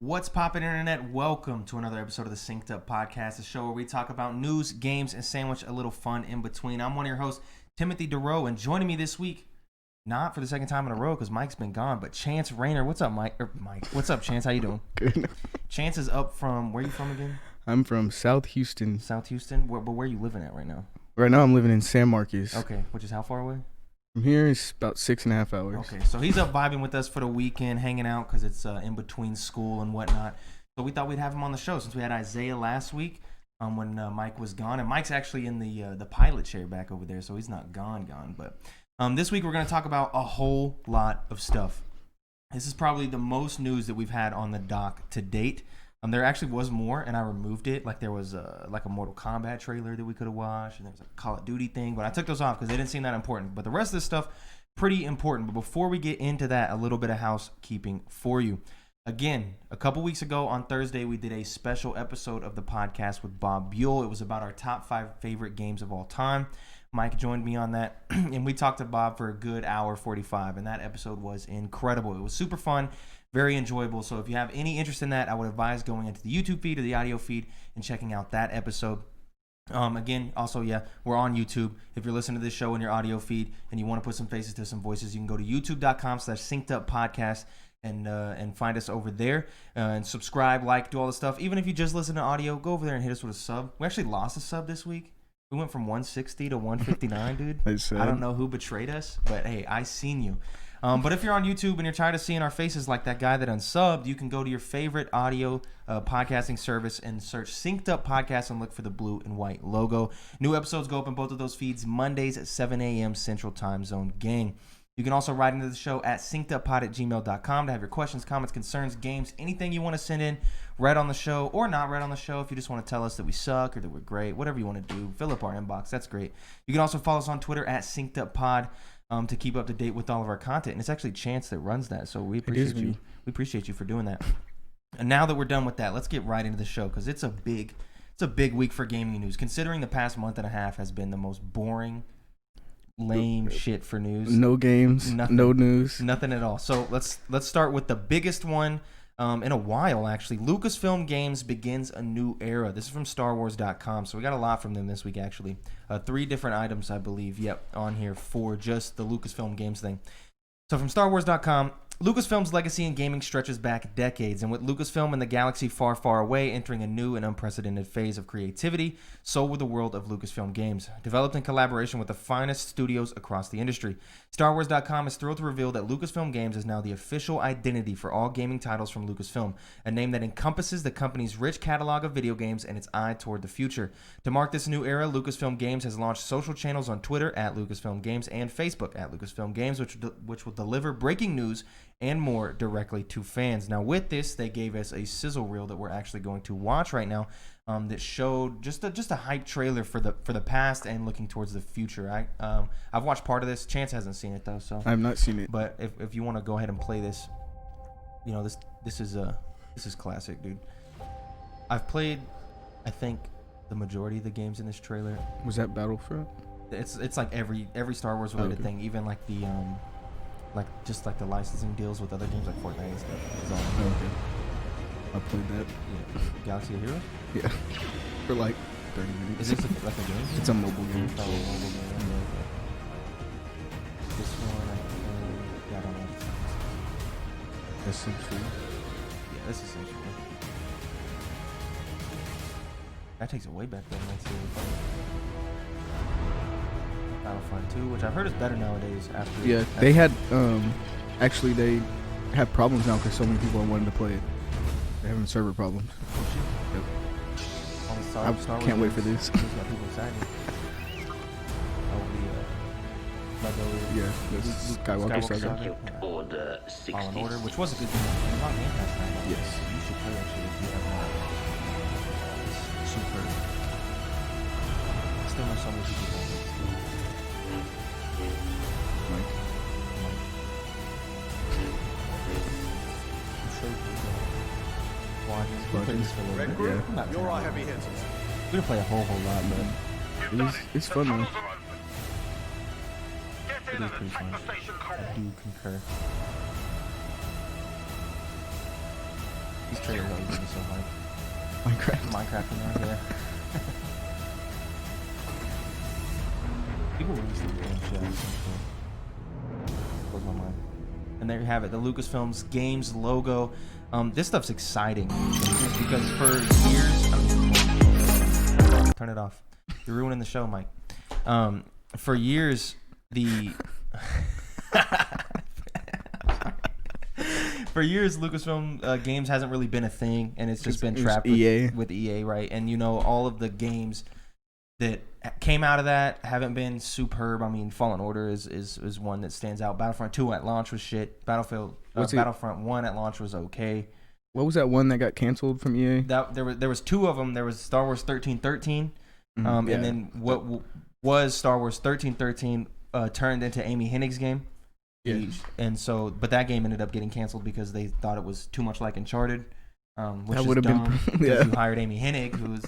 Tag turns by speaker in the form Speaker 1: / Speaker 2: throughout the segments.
Speaker 1: What's poppin', internet? Welcome to another episode of the Synced Up Podcast, a show where we talk about news, games, and sandwich a little fun in between. I'm one of your hosts, Timothy DeRoe, and joining me this week, not for the second time in a row because Mike's been gone, but Chance Rayner. What's up, Mike? What's up, Chance? How you doing?
Speaker 2: Good.
Speaker 1: Chance is up from, where are you from again?
Speaker 2: I'm from South Houston.
Speaker 1: South Houston? But where are you living at right now?
Speaker 2: Right now I'm living in San Marcos.
Speaker 1: Okay, which is how far away?
Speaker 2: From here it's about 6.5 hours.
Speaker 1: Okay, so he's up vibing with us for the weekend, hanging out because it's in between school and whatnot. So we thought we'd have him on the show since we had Isaiah last week when Mike was gone. And Mike's actually in the pilot chair back over there, so he's not gone. But this week we're going to talk about a whole lot of stuff. This is probably the most news that we've had on the dock to date. There actually was more, and I removed it. Like there was like a Mortal Kombat trailer that we could have watched, and there was a Call of Duty thing, but I took those off because they didn't seem that important. But the rest of this stuff, pretty important. But before we get into that, a little bit of housekeeping for you. Again, a couple weeks ago on Thursday, we did a special episode of the podcast with Bob Buell. It was about our top 5 favorite games of all time. Mike joined me on that, and we talked to Bob for a good hour 45, and that episode was incredible. It was super fun. Very enjoyable. So if you have any interest in that, I would advise going into the YouTube feed or the audio feed and checking out that episode. Again, also, we're on YouTube. If you're listening to this show in your audio feed and you want to put some faces to some voices, you can go to youtube.com/synceduppodcast and find us over there and subscribe, like, do all the stuff. Even if you just listen to audio, go over there and hit us with a sub. We actually lost a sub this week. We went from 160 to 159, dude. I don't know who betrayed us, but hey, I seen you. But if you're on YouTube and you're tired of seeing our faces like that guy that unsubbed, you can go to your favorite audio podcasting service and search Synced Up Podcast and look for the blue and white logo. New episodes go up in both of those feeds Mondays at 7 a.m. Central Time Zone, gang. You can also write into the show at synceduppod@gmail.com to have your questions, comments, concerns, games, anything you want to send in, read on the show or not read on the show. If you just want to tell us that we suck or that we're great, whatever you want to do, fill up our inbox. That's great. You can also follow us on Twitter at synceduppod. To keep up to date with all of our content. And it's actually Chance that runs that, so we appreciate you. We appreciate you for doing that. And now that we're done with that, let's get right into the show because it's a big week for gaming news. Considering the past month and a half has been the most boring, lame shit for news.
Speaker 2: No games, no news,
Speaker 1: nothing at all. So let's start with the biggest one in a while, actually. Lucasfilm Games begins a new era. This is from StarWars.com, so we got a lot from them this week, actually. 3 different items, I believe, on here for just the Lucasfilm Games thing. So from StarWars.com, Lucasfilm's legacy in gaming stretches back decades, and with Lucasfilm and the galaxy far, far away entering a new and unprecedented phase of creativity, so will the world of Lucasfilm Games, developed in collaboration with the finest studios across the industry. StarWars.com is thrilled to reveal that Lucasfilm Games is now the official identity for all gaming titles from Lucasfilm, a name that encompasses the company's rich catalog of video games and its eye toward the future. To mark this new era, Lucasfilm Games has launched social channels on Twitter at Lucasfilm Games and Facebook at Lucasfilm Games, which will deliver breaking news and more directly to fans. Now, with this, they gave us a sizzle reel that we're actually going to watch right now that showed just a hype trailer for the past and looking towards the future. I've watched part of this. Chance hasn't seen it though, so
Speaker 2: I've not seen it.
Speaker 1: But if you want to go ahead and play this, this is classic, dude. I've played, I think, the majority of the games in this trailer.
Speaker 2: Was that Battlefront?
Speaker 1: It's like every Star Wars related thing, even like the the licensing deals with other games like Fortnite and stuff. It's all
Speaker 2: okay. I played that.
Speaker 1: Yeah. Galaxy of Heroes?
Speaker 2: Yeah. For like 30 minutes.
Speaker 1: Is this like a game?
Speaker 2: It's a mobile game.
Speaker 1: Oh, a mobile game. Okay. This one, I don't know.
Speaker 2: Essentially.
Speaker 1: Yeah, that's essentially. That takes it way back then. Let's see. Battlefront 2, which I've heard is better nowadays.
Speaker 2: They had actually they have problems now because so many people are wanting to play it. They're having server problems. Yep. I can't wait for this.
Speaker 1: Got people excited.
Speaker 2: The Skywalker Saga.
Speaker 3: Order 66.
Speaker 1: Fallen Order, which was a good game. It's on Game Pass right now.
Speaker 2: Yes.
Speaker 1: You should play that shit if you have not. It's super. Still know so many people don't play.
Speaker 2: Mike.
Speaker 4: You're our heavy hitters.
Speaker 1: We're gonna play a whole lot, but
Speaker 2: It's fun though.
Speaker 1: it is pretty fun. I do concur. These trailers always get me so hyped. Minecraft in there, yeah. People release these games, yeah. Blows my mind. And there you have it, the Lucasfilms Games logo. This stuff's exciting because for years, turn it off. You're ruining the show, Mike. For years, for years, Lucasfilm Games hasn't really been a thing, and it's just been trapped with EA, right? And all of the games that came out of that haven't been superb. I mean, Fallen Order is one that stands out. Battlefront 2 at launch was shit. Battlefront 1 at launch was okay.
Speaker 2: What was that one that got canceled from EA?
Speaker 1: There was two of them. There was Star Wars 1313, and then what was Star Wars 1313 turned into Amy Hennig's game. Yeah. But that game ended up getting canceled because they thought it was too much like Uncharted, which is dumb because you hired Amy Hennig, who was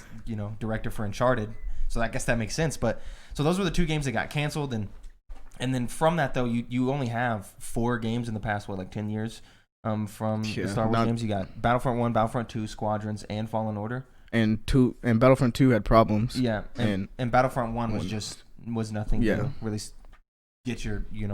Speaker 1: director for Uncharted. So I guess that makes sense. But so those were the two games that got canceled, and then from that though, you only have 4 games in the past 10 years from the Star Wars games. You got Battlefront 1, Battlefront 2, Squadrons, and Fallen Order. And
Speaker 2: Battlefront 2 had problems.
Speaker 1: Yeah, and Battlefront 1 was nothing to really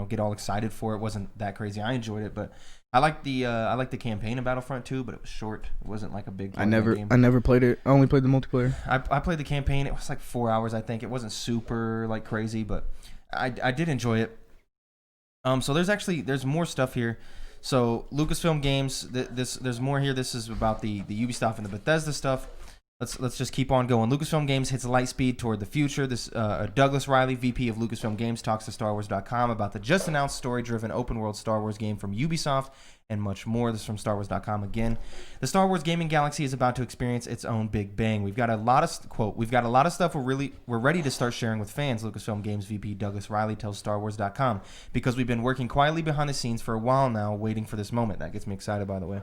Speaker 1: get all excited for. It wasn't that crazy. I enjoyed it, but I liked the campaign in Battlefront 2, but it was short. It wasn't like a big game.
Speaker 2: I never played it. I only played the multiplayer.
Speaker 1: I played the campaign. It was like 4 hours, I think. It wasn't super crazy, but I did enjoy it. So there's more stuff here. So Lucasfilm Games, there's more here. This is about the Ubisoft and the Bethesda stuff. Let's just keep on going. Lucasfilm Games hits light speed toward the future. Douglas Riley, VP of Lucasfilm Games, talks to StarWars.com about the just announced story-driven open-world Star Wars game from Ubisoft and much more. This is from StarWars.com again. The Star Wars gaming galaxy is about to experience its own big bang. We've got a lot of stuff we're ready to start sharing with fans. Lucasfilm Games VP Douglas Riley tells StarWars.com, because we've been working quietly behind the scenes for a while now, waiting for this moment. That gets me excited, by the way.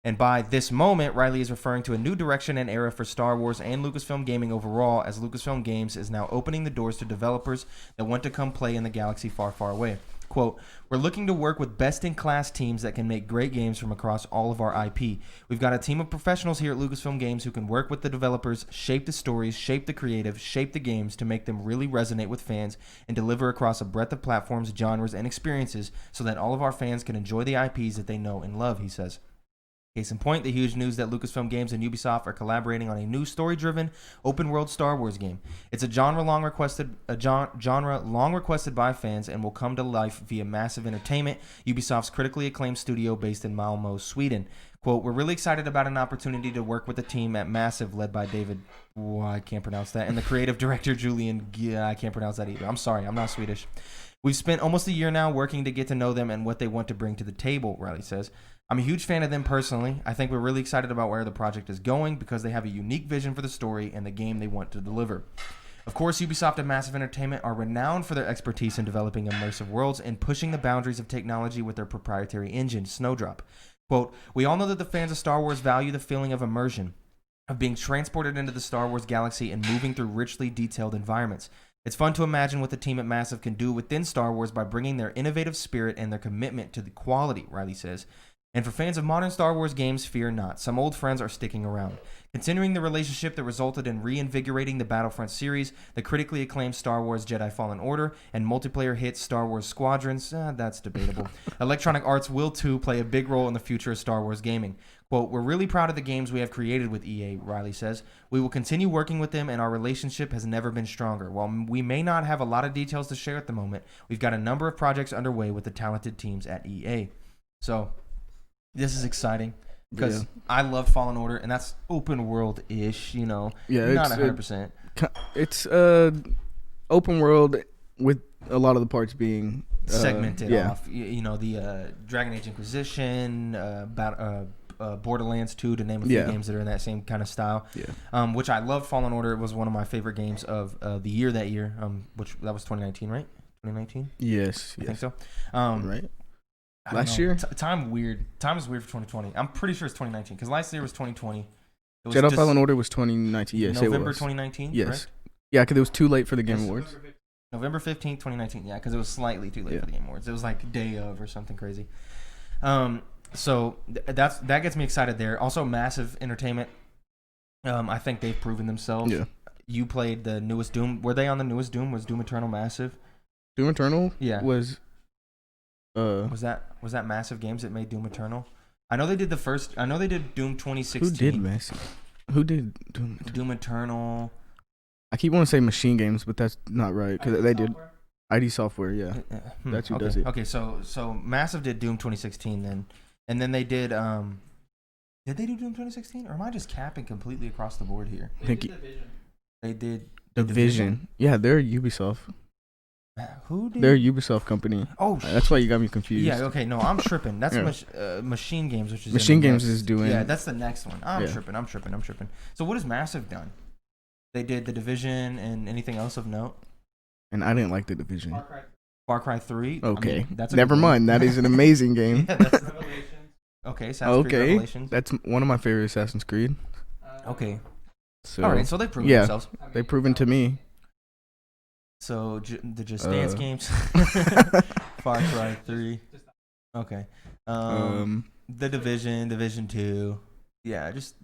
Speaker 1: And by this moment, Riley is referring to a new direction and era for Star Wars and Lucasfilm Gaming overall, as Lucasfilm Games is now opening the doors to developers that want to come play in the galaxy far, far away. Quote, "We're looking to work with best-in-class teams that can make great games from across all of our IP. We've got a team of professionals here at Lucasfilm Games who can work with the developers, shape the stories, shape the creative, shape the games to make them really resonate with fans and deliver across a breadth of platforms, genres, and experiences so that all of our fans can enjoy the IPs that they know and love," he says. Case in point, the huge news that Lucasfilm Games and Ubisoft are collaborating on a new story-driven, open-world Star Wars game. It's a genre long requested by fans and will come to life via Massive Entertainment, Ubisoft's critically acclaimed studio based in Malmö, Sweden. Quote, "We're really excited about an opportunity to work with the team at Massive, led by David," I can't pronounce that, and the creative director Julian, I can't pronounce that either. I'm sorry, I'm not Swedish. "We've spent almost a year now working to get to know them and what they want to bring to the table," Riley says. "I'm a huge fan of them personally. I think we're really excited about where the project is going because they have a unique vision for the story and the game they want to deliver." Of course, Ubisoft and Massive Entertainment are renowned for their expertise in developing immersive worlds and pushing the boundaries of technology with their proprietary engine, Snowdrop. Quote, "We all know that the fans of Star Wars value the feeling of immersion, of being transported into the Star Wars galaxy and moving through richly detailed environments. It's fun to imagine what the team at Massive can do within Star Wars by bringing their innovative spirit and their commitment to the quality," Riley says. "And for fans of modern Star Wars games, fear not. Some old friends are sticking around. Continuing the relationship that resulted in reinvigorating the Battlefront series, the critically acclaimed Star Wars Jedi Fallen Order, and multiplayer hits Star Wars Squadrons," that's debatable. "Electronic Arts will too play a big role in the future of Star Wars gaming. Quote, we're really proud of the games we have created with EA," Riley says. "We will continue working with them, and our relationship has never been stronger. While we may not have a lot of details to share at the moment, we've got a number of projects underway with the talented teams at EA." So this is exciting because I love Fallen Order, and that's open world-ish, Yeah, not 100%.
Speaker 2: It's open world with a lot of the parts being
Speaker 1: segmented off. The Dragon Age Inquisition, Borderlands 2, to name a few games that are in that same kind of style. Yeah. Which I loved. Fallen Order was one of my favorite games of the year that year. Which that was 2019, right? 2019.
Speaker 2: Yes.
Speaker 1: I think so.
Speaker 2: Right. Last year?
Speaker 1: Time is weird for 2020. I'm pretty sure it's 2019 because last year was 2020.
Speaker 2: Jedi Fallen Order was 2019. Yes,
Speaker 1: November
Speaker 2: it was.
Speaker 1: 2019.
Speaker 2: Yes.
Speaker 1: Correct?
Speaker 2: Yeah, because it was too late for the Game Awards.
Speaker 1: November 15th, 2019. Yeah, because it was slightly too late for the Game Awards. It was like day of or something crazy. So that gets me excited there. Also, Massive Entertainment. I think they've proven themselves.
Speaker 2: Yeah.
Speaker 1: You played the newest Doom. Were they on the newest Doom? Was Doom Eternal Massive?
Speaker 2: Doom Eternal.
Speaker 1: Yeah.
Speaker 2: Was
Speaker 1: that Massive Games that made Doom Eternal? I know they did the first. I know they did Doom 2016.
Speaker 2: Who did Massive? Who did Doom Eternal?
Speaker 1: Doom Eternal.
Speaker 2: I keep wanting to say Machine Games, but that's not right because they did ID Software. Yeah, that's who does it.
Speaker 1: Okay, so Massive did Doom 2016 then, and then they did. Did they do Doom 2016, or am I just capping completely across the board here? They did
Speaker 2: Division. Yeah, they're Ubisoft.
Speaker 1: Who did?
Speaker 2: They're a Ubisoft company.
Speaker 1: Oh,
Speaker 2: that's why you got me confused.
Speaker 1: Yeah, okay, no, I'm tripping. That's Machine Games, which is
Speaker 2: Machine Games is doing.
Speaker 1: Yeah, that's the next one. I'm tripping. So what has Massive done? They did the Division and anything else of note.
Speaker 2: And I didn't like the Division.
Speaker 1: Far Cry 3.
Speaker 2: Okay,
Speaker 1: I mean, that's
Speaker 2: never mind. That is an amazing game.
Speaker 1: Yeah, that's Revelations. Okay, Assassin's Creed Revelations.
Speaker 2: That's one of my favorite Assassin's Creed.
Speaker 1: Okay.
Speaker 2: So,
Speaker 1: all right, so they've proven themselves.
Speaker 2: They've proven to me.
Speaker 1: So the Just Dance games, Far Cry 3. Okay. The Division 2. Yeah, just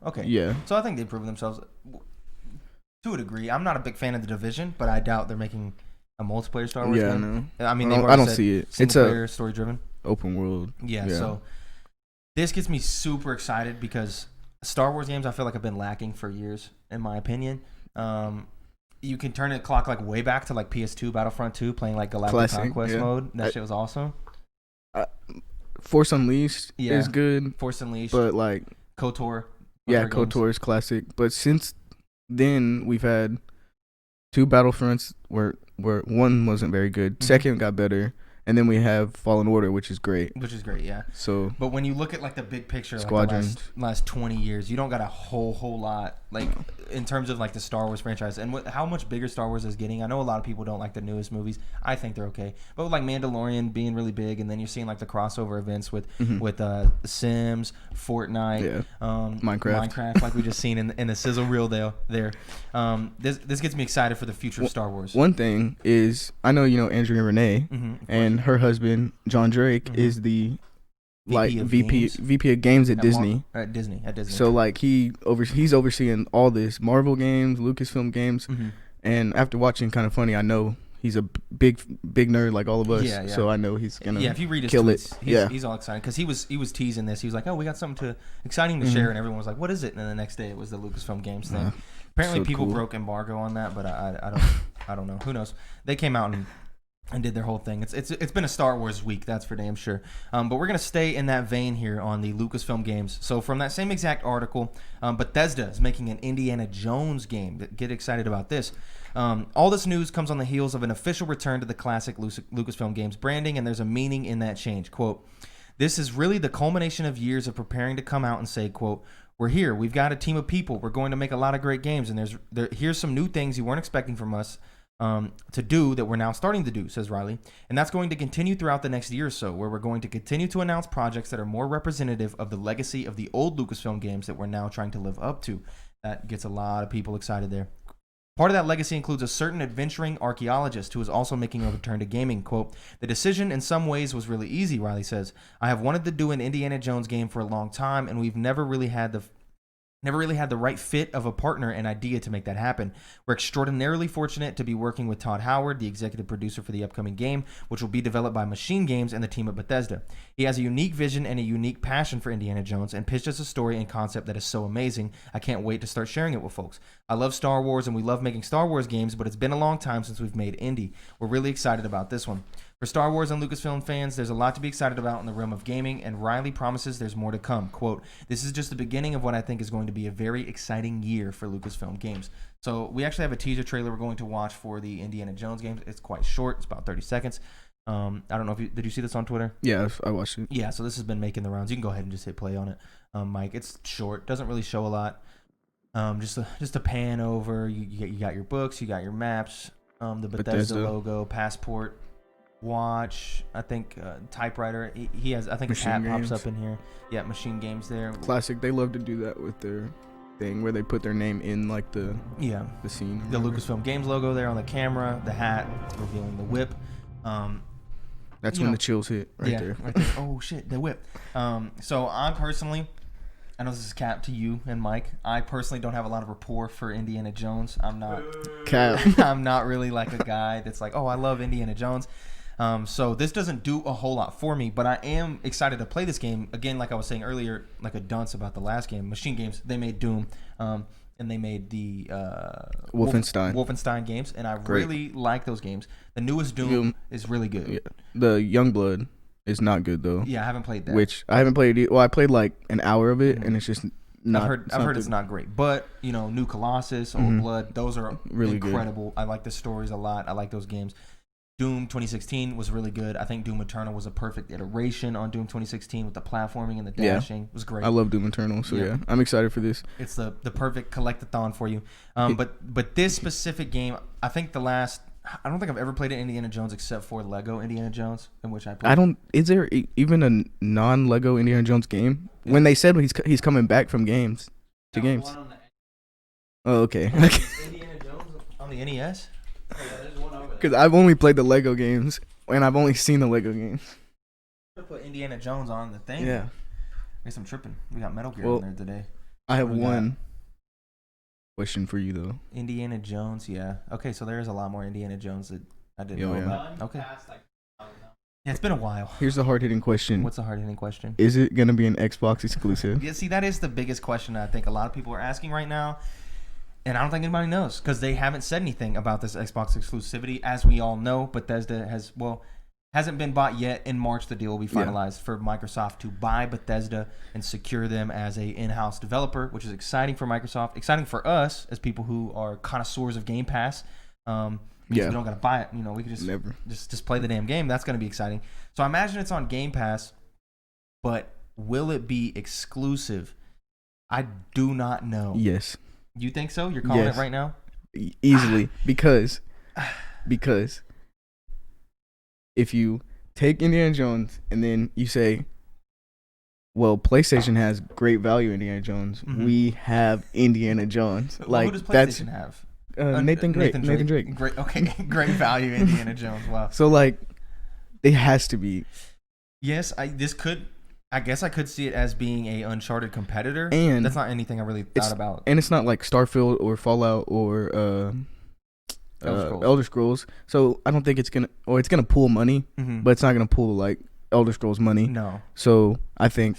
Speaker 1: okay.
Speaker 2: Yeah.
Speaker 1: So I think they've proven themselves to a degree. I'm not a big fan of the Division, but I doubt they're making a multiplayer Star Wars game.
Speaker 2: No.
Speaker 1: I mean,
Speaker 2: I don't see it.
Speaker 1: It's a story driven,
Speaker 2: open world.
Speaker 1: Yeah. So this gets me super excited because Star Wars games I feel like have been lacking for years, in my opinion. You can turn the clock like way back to like PS2 Battlefront 2 playing like Galactic Conquest mode. That shit was awesome.
Speaker 2: Force Unleashed is good.
Speaker 1: Force Unleashed.
Speaker 2: But like
Speaker 1: KOTOR.
Speaker 2: KOTOR is classic. But since then we've had 2 Battlefronts where one wasn't very good. Mm-hmm. Second got better. And then we have Fallen Order, which is great.
Speaker 1: Yeah.
Speaker 2: So,
Speaker 1: but when you look at like the big picture,
Speaker 2: Squadrons,
Speaker 1: like the last 20 years, you don't got a whole lot like in terms of like the Star Wars franchise and how much bigger Star Wars is getting. I know a lot of people don't like the newest movies. I think they're okay, but with like Mandalorian being really big, and then you're seeing like the crossover events with Sims, Fortnite, Minecraft, like we just seen in the sizzle reel there. This gets me excited for the future of Star Wars.
Speaker 2: One thing is, I know Andrea Renee and her husband John Drake is the VP of games at Disney.
Speaker 1: At Disney.
Speaker 2: So like he's overseeing all this Marvel games, Lucasfilm games, and after watching Kind of Funny, I know he's a big nerd like all of us. Yeah. So I know he's gonna
Speaker 1: if you read his
Speaker 2: kill
Speaker 1: tweets, he's all excited because he was teasing this. He was like, "Oh, we got something exciting to share," and everyone was like, "What is it?" And then the next day it was the Lucasfilm games thing. Apparently, people broke embargo on that, but I don't know. Who knows? They came out and did their whole thing. It's been a Star Wars week, that's for damn sure. But we're gonna stay in that vein here on the Lucasfilm games. So from that same exact article, Bethesda is making an Indiana Jones game. Get excited about this. All this news comes on the heels of an official return to the classic Lucasfilm games branding, and there's a meaning in that change. Quote, "This is really the culmination of years of preparing to come out and say, quote, we're here. We've got a team of people. We're going to make a lot of great games, and here's some new things you weren't expecting from us to do that we're now starting to do," says Riley. "And that's going to continue throughout the next year or so, where we're going to continue to announce projects that are more representative of the legacy of the old Lucasfilm games that we're now trying to live up to." That gets a lot of people excited there. Part of that legacy includes a certain adventuring archaeologist who is also making a return to gaming. Quote, "The decision in some ways was really easy," Riley says. "I have wanted to do an Indiana Jones game for a long time, and we've never really had the right fit of a partner and idea to make that happen. We're extraordinarily fortunate to be working with Todd Howard, the executive producer for the upcoming game, which will be developed by Machine Games and the team at Bethesda. He has a unique vision and a unique passion for Indiana Jones and pitched us a story and concept that is so amazing. I can't wait to start sharing it with folks. I love Star Wars and we love making Star Wars games, but it's been a long time since we've made indie. We're really excited about this one. For Star Wars and Lucasfilm fans, there's a lot to be excited about in the realm of gaming, and Riley promises there's more to come. Quote, "This is just the beginning of what I think is going to be a very exciting year for Lucasfilm games." So we actually have a teaser trailer we're going to watch for the Indiana Jones games. It's quite short. It's about 30 seconds. I don't know if did you see this on Twitter?
Speaker 2: Yeah, I watched it.
Speaker 1: Yeah, so this has been making the rounds. You can go ahead and just hit play on it, Mike. It's short. Doesn't really show a lot. Just a pan over. You got your books. You got your maps. The Bethesda logo, passport. Watch, I think typewriter. He has. I think
Speaker 2: Machine
Speaker 1: a hat
Speaker 2: Games.
Speaker 1: pops up in here. Yeah, Machine Games there.
Speaker 2: Classic. They love to do that with their thing where they put their name in like the scene.
Speaker 1: The Lucasfilm Games logo there on the camera. The hat revealing the whip.
Speaker 2: That's when the chills hit right there.
Speaker 1: Right there. Oh shit, the whip. So I personally, I know this is cap to you and Mike. I personally don't have a lot of rapport for Indiana Jones. I'm not
Speaker 2: Cap.
Speaker 1: I'm not really like a guy that's like, oh, I love Indiana Jones. So this doesn't do a whole lot for me, but I am excited to play this game. Again, like I was saying earlier, like a dunce about the last game, Machine Games, they made Doom, and they made the Wolfenstein games, and I really like those games. The newest Doom is really good.
Speaker 2: Yeah. The Youngblood is not good, though.
Speaker 1: Yeah, I haven't played that.
Speaker 2: Which I haven't played it. Well, I played like an hour of it, and it's just not.
Speaker 1: I've heard it's not great. But, New Colossus, Old Blood, those are really incredible. Good. I like the stories a lot. I like those games. Doom 2016 was really good. I think Doom Eternal was a perfect iteration on Doom 2016 with the platforming and the dashing. It was great.
Speaker 2: I love Doom Eternal, so yeah, I'm excited for this.
Speaker 1: It's the perfect collectathon for you. But this specific game, I think I don't think I've ever played an Indiana Jones except for Lego Indiana Jones, in which I played.
Speaker 2: Is there even a non-Lego Indiana Jones game? Yeah. When they said he's coming back from games to games. Oh, okay.
Speaker 1: Indiana Jones on the NES? Oh, yeah, there's one over there.
Speaker 2: Because I've only played the Lego games, and I've only seen the Lego games.
Speaker 1: Put Indiana Jones on the thing.
Speaker 2: Yeah.
Speaker 1: I guess I'm tripping. We got Metal Gear in there today.
Speaker 2: I have one question for you, though.
Speaker 1: Indiana Jones, yeah. Okay, so there's a lot more Indiana Jones that I didn't know about. Okay. Yeah, it's been a while.
Speaker 2: Here's the hard-hitting question.
Speaker 1: What's the hard-hitting question?
Speaker 2: Is it going to be an Xbox exclusive?
Speaker 1: Yeah, see, that is the biggest question I think a lot of people are asking right now. And I don't think anybody knows because they haven't said anything about this Xbox exclusivity. As we all know, Bethesda hasn't been bought yet. In March, the deal will be finalized for Microsoft to buy Bethesda and secure them as a in-house developer, which is exciting for Microsoft, exciting for us as people who are connoisseurs of Game Pass. We don't got to buy it. We can just play the damn game. That's going to be exciting. So I imagine it's on Game Pass, but will it be exclusive? I do not know.
Speaker 2: Yes.
Speaker 1: You think so? You're calling it right now?
Speaker 2: Easily. Because if you take Indiana Jones and then you say, well, PlayStation has great value in Indiana Jones. Mm-hmm. We have Indiana Jones.
Speaker 1: Well, who does PlayStation have?
Speaker 2: Nathan Drake.
Speaker 1: Great, okay, great value in Indiana Jones. Wow.
Speaker 2: So, it has to be.
Speaker 1: Yes, I guess I could see it as being a Uncharted competitor,
Speaker 2: and
Speaker 1: that's not anything I really thought about.
Speaker 2: And it's not like Starfield or Fallout or Elder Scrolls. So I don't think it's gonna pull money, but it's not gonna pull like Elder Scrolls money.
Speaker 1: No.
Speaker 2: So I think,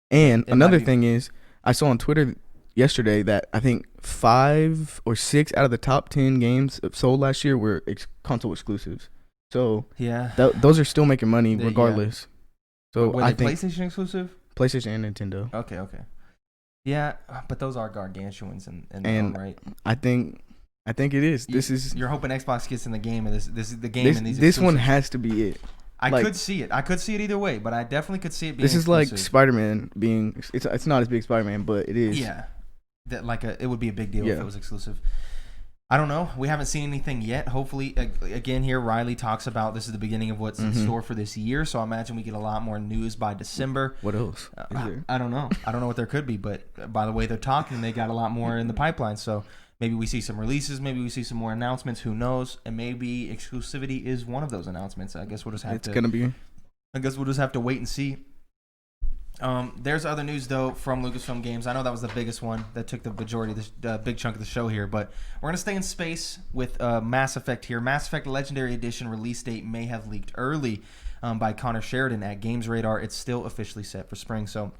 Speaker 2: and another thing is, I saw on Twitter yesterday that I think 5 or 6 out of the top 10 games sold last year were console exclusives. So
Speaker 1: yeah,
Speaker 2: those are still making money regardless. So
Speaker 1: were they PlayStation exclusive?
Speaker 2: PlayStation and Nintendo.
Speaker 1: Okay. Yeah, but those are gargantuans in their own right.
Speaker 2: I think it is.
Speaker 1: You're hoping Xbox gets in the game, and this is the game. And
Speaker 2: this one has to be it.
Speaker 1: I could see it. I could see it either way, but I definitely could see it being.
Speaker 2: This is
Speaker 1: exclusive.
Speaker 2: like Spider-Man being. It's not as big as Spider-Man, but it is.
Speaker 1: Yeah, it would be a big deal if it was exclusive. I don't know. We haven't seen anything yet. Hopefully, again, here Riley talks about this is the beginning of what's in store for this year. So I imagine we get a lot more news by December.
Speaker 2: What else?
Speaker 1: I don't know. I don't know what there could be, but by the way they're talking, they got a lot more in the pipeline. So maybe we see some releases. Maybe we see some more announcements. Who knows? And maybe exclusivity is one of those announcements. I guess we'll just have I guess we'll just have to wait and see. There's other news though from Lucasfilm Games. I know that was the biggest one that took the majority of the big chunk of the show here, but we're gonna stay in space with Mass Effect here. Mass Effect Legendary Edition release date may have leaked early by Connor Sheridan at Games Radar. It's still officially set for spring. So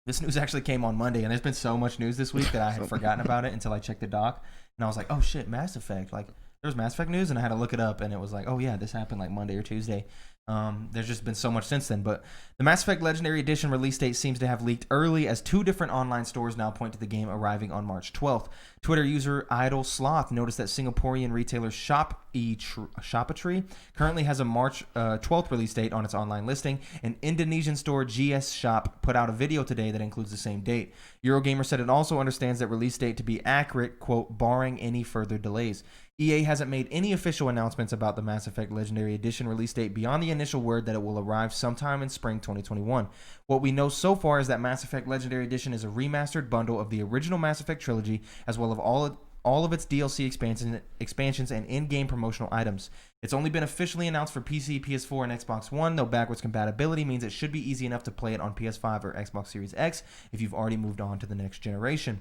Speaker 1: this news actually came on Monday, and there's been so much news this week that I had forgotten about it until I checked the doc, and I was like, oh shit, Mass Effect! Like there's Mass Effect news, and I had to look it up, and it was like, oh yeah, this happened like Monday or Tuesday. There's just been so much since then, but the Mass Effect Legendary Edition release date seems to have leaked early as 2 different online stores now point to the game arriving on March 12th. Twitter user Idle Sloth noticed that Singaporean retailer Shopatry currently has a March 12th release date on its online listing, and Indonesian store GS Shop put out a video today that includes the same date. Eurogamer said it also understands that release date to be accurate, quote, barring any further delays. EA hasn't made any official announcements about the Mass Effect Legendary Edition release date beyond the initial word that it will arrive sometime in spring 2021. What we know so far is that Mass Effect Legendary Edition is a remastered bundle of the original Mass Effect trilogy, as well all of its DLC expansions and in-game promotional items. It's only been officially announced for PC, PS4, and Xbox One, though backwards compatibility means it should be easy enough to play it on PS5 or Xbox Series X if you've already moved on to the next generation.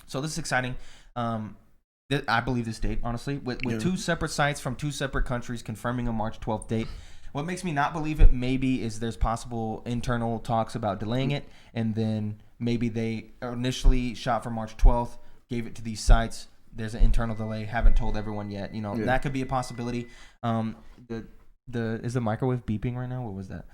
Speaker 1: So this is exciting. I believe this date, honestly, with two separate sites from two separate countries confirming a March 12th date. What makes me not believe it maybe is there's possible internal talks about delaying it, and then maybe they initially shot for March 12th, gave it to these sites. There's an internal delay, haven't told everyone yet. That could be a possibility. Is the microwave beeping right now? What was that?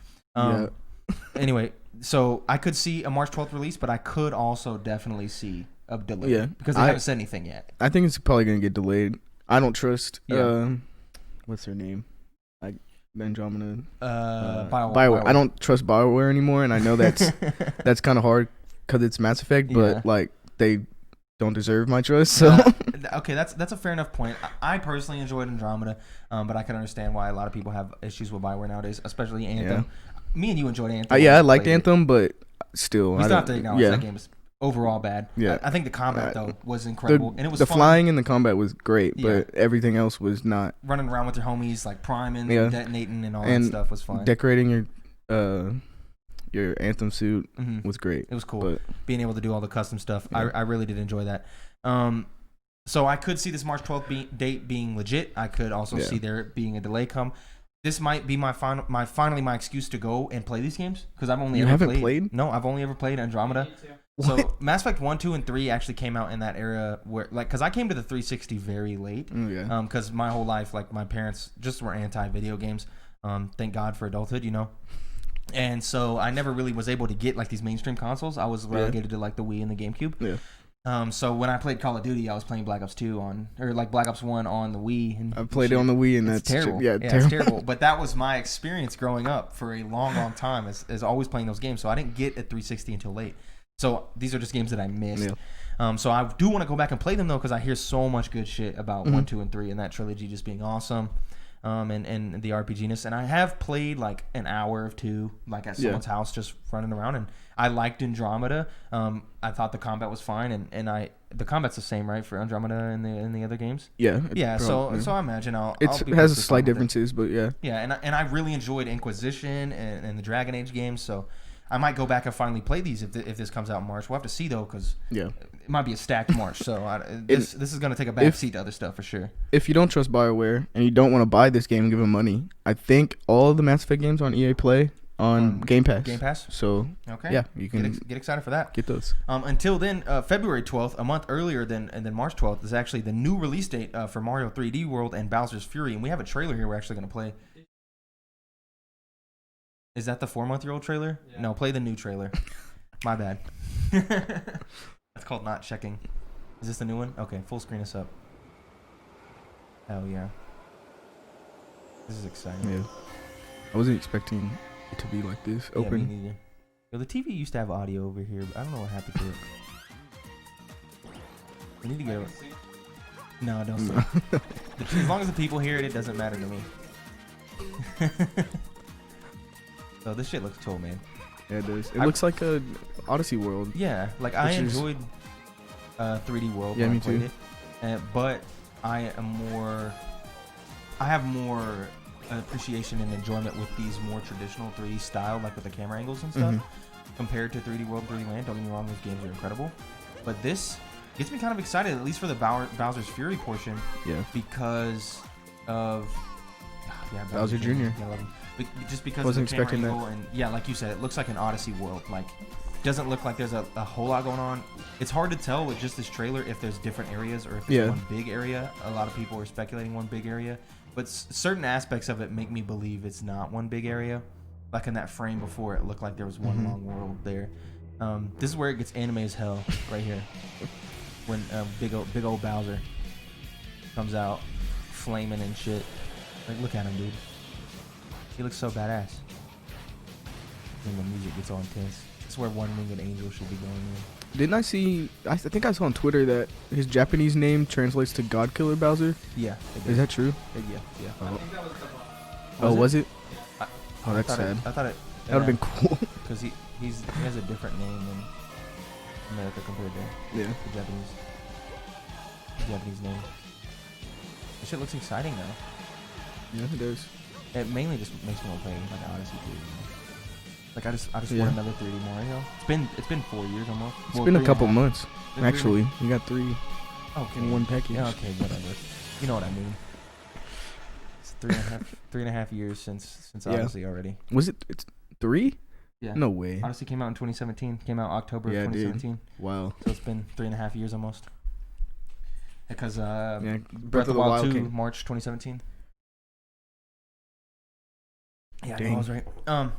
Speaker 1: Anyway, so I could see a March 12th release, but I could also definitely see a delay because they haven't said anything yet.
Speaker 2: I think it's probably gonna get delayed. I don't trust. What's her name? Andromeda. BioWare. I don't trust BioWare anymore, and I know that's kind of hard because it's Mass Effect, but like they don't deserve my trust. So
Speaker 1: okay, that's a fair enough point. I personally enjoyed Andromeda, but I can understand why a lot of people have issues with BioWare nowadays, especially Anthem. Me and you enjoyed Anthem.
Speaker 2: I liked Anthem, but still,
Speaker 1: we still have to acknowledge that game is overall bad. I think the combat though was incredible, and it was
Speaker 2: the
Speaker 1: fun.
Speaker 2: flying in the combat was great, but everything else was not.
Speaker 1: Running around with your homies, like priming, detonating, and all that stuff was fun.
Speaker 2: Decorating your Anthem suit was great.
Speaker 1: It was cool. But being able to do all the custom stuff, I really did enjoy that. So I could see this March 12th date being legit. I could also see there being a delay come. This might be finally my excuse to go and play these games because I've only ever played. No, I've only ever played Andromeda. So Mass Effect 1, 2, and 3 actually came out in that era where, like, because I came to the 360 very late. Because my whole life, like, my parents just were anti-video games. Thank God for adulthood, And so I never really was able to get, like, these mainstream consoles. I was relegated to, like, the Wii and the GameCube. So when I played Call of Duty, I was playing Black Ops 2 Black Ops 1 on the Wii. And
Speaker 2: I played it on the Wii, and that's
Speaker 1: terrible. It's terrible. But that was my experience growing up for a long, long time, as always playing those games. So I didn't get a 360 until late. So these are just games that I missed. So I do want to go back and play them, though, because I hear so much good shit about 1, 2, and 3, and that trilogy just being awesome. And the RPGness. And I have played like an hour or two, like at someone's house, just running around. And I liked Andromeda. I thought the combat was fine, and the combat's the same, right, for Andromeda and the other games. So I imagine it
Speaker 2: has slight differences, but
Speaker 1: and I really enjoyed Inquisition and the Dragon Age games. So I might go back and finally play these if this comes out in March. We'll have to see, though, because it might be a stacked March. So this is going to take a back seat to other stuff for sure.
Speaker 2: If you don't trust BioWare and you don't want to buy this game and give them money, I think all the Mass Effect games on EA Play on Game Pass.
Speaker 1: Game Pass?
Speaker 2: So, you can
Speaker 1: get excited for that.
Speaker 2: Get those.
Speaker 1: Until then, February 12th, a month earlier than March 12th, is actually the new release date for Mario 3D World and Bowser's Fury. And we have a trailer here we're actually going to play. Is that the 4-month-old trailer? Yeah. No, play the new trailer. My bad. That's called not checking. Is this the new one? Okay, full screen us up. Hell yeah. This is exciting.
Speaker 2: Yeah. I wasn't expecting it to be like this. Open.
Speaker 1: Yeah, me neither. Yo, the TV used to have audio over here, but I don't know what happened to it. We need to get it. No, don't say it. As long as the people hear it, it doesn't matter to me. So this shit looks cool, man.
Speaker 2: Yeah, it does. It looks like a Odyssey World.
Speaker 1: Yeah, like I enjoyed 3D World when I played it, but I have more appreciation and enjoyment with these more traditional 3D style, like with the camera angles and stuff, compared to 3D World, 3D Land. Don't get me wrong, those games are incredible, but this gets me kind of excited, at least for the Bowser's Fury portion. Yeah, because of
Speaker 2: Bowser Jr.
Speaker 1: Yeah, I love him. Just because
Speaker 2: wasn't
Speaker 1: of the camera
Speaker 2: expecting
Speaker 1: angle, and like you said, it looks like an Odyssey world. Like, doesn't look like there's a whole lot going on. It's hard to tell with just this trailer if there's different areas or if there's one big area. A lot of people are speculating one big area, but certain aspects of it make me believe it's not one big area. Like in that frame before, it looked like there was one long world there. This is where it gets anime as hell, right here, when big old Bowser comes out, flaming and shit. Like, look at him, dude. He looks so badass. And the music gets all intense. It's where One Winged Angel should be going in.
Speaker 2: Didn't I see? I think I saw on Twitter that his Japanese name translates to God Killer Bowser.
Speaker 1: Yeah.
Speaker 2: Is that true?
Speaker 1: Yeah.
Speaker 2: Oh, I think that was it? That's sad.
Speaker 1: I thought it.
Speaker 2: That would have been cool.
Speaker 1: Because he has a different name in America compared to the Japanese. Japanese name. This shit looks exciting though.
Speaker 2: Yeah, it does.
Speaker 1: It mainly just makes me want to play like Odyssey 2. Like I just
Speaker 2: Yeah.
Speaker 1: want another 3D Mario. It's been 4 years almost.
Speaker 2: It's been a couple
Speaker 1: 3.5.
Speaker 2: months.
Speaker 1: Been
Speaker 2: Actually, you got 3
Speaker 1: Okay.
Speaker 2: in one package.
Speaker 1: Yeah, okay, whatever. You know what I mean. It's 3.5 years since
Speaker 2: Yeah.
Speaker 1: Odyssey already.
Speaker 2: Was it? It's 3?
Speaker 1: Yeah.
Speaker 2: No way.
Speaker 1: Odyssey came out in 2017. Came out October
Speaker 2: Yeah,
Speaker 1: of
Speaker 2: it did.
Speaker 1: 2017.
Speaker 2: Wow.
Speaker 1: So it's been 3.5 years almost. Because
Speaker 2: Yeah,
Speaker 1: Breath of the Wild 2,
Speaker 2: came.
Speaker 1: March 2017. Yeah,
Speaker 2: Dang.
Speaker 1: I was right.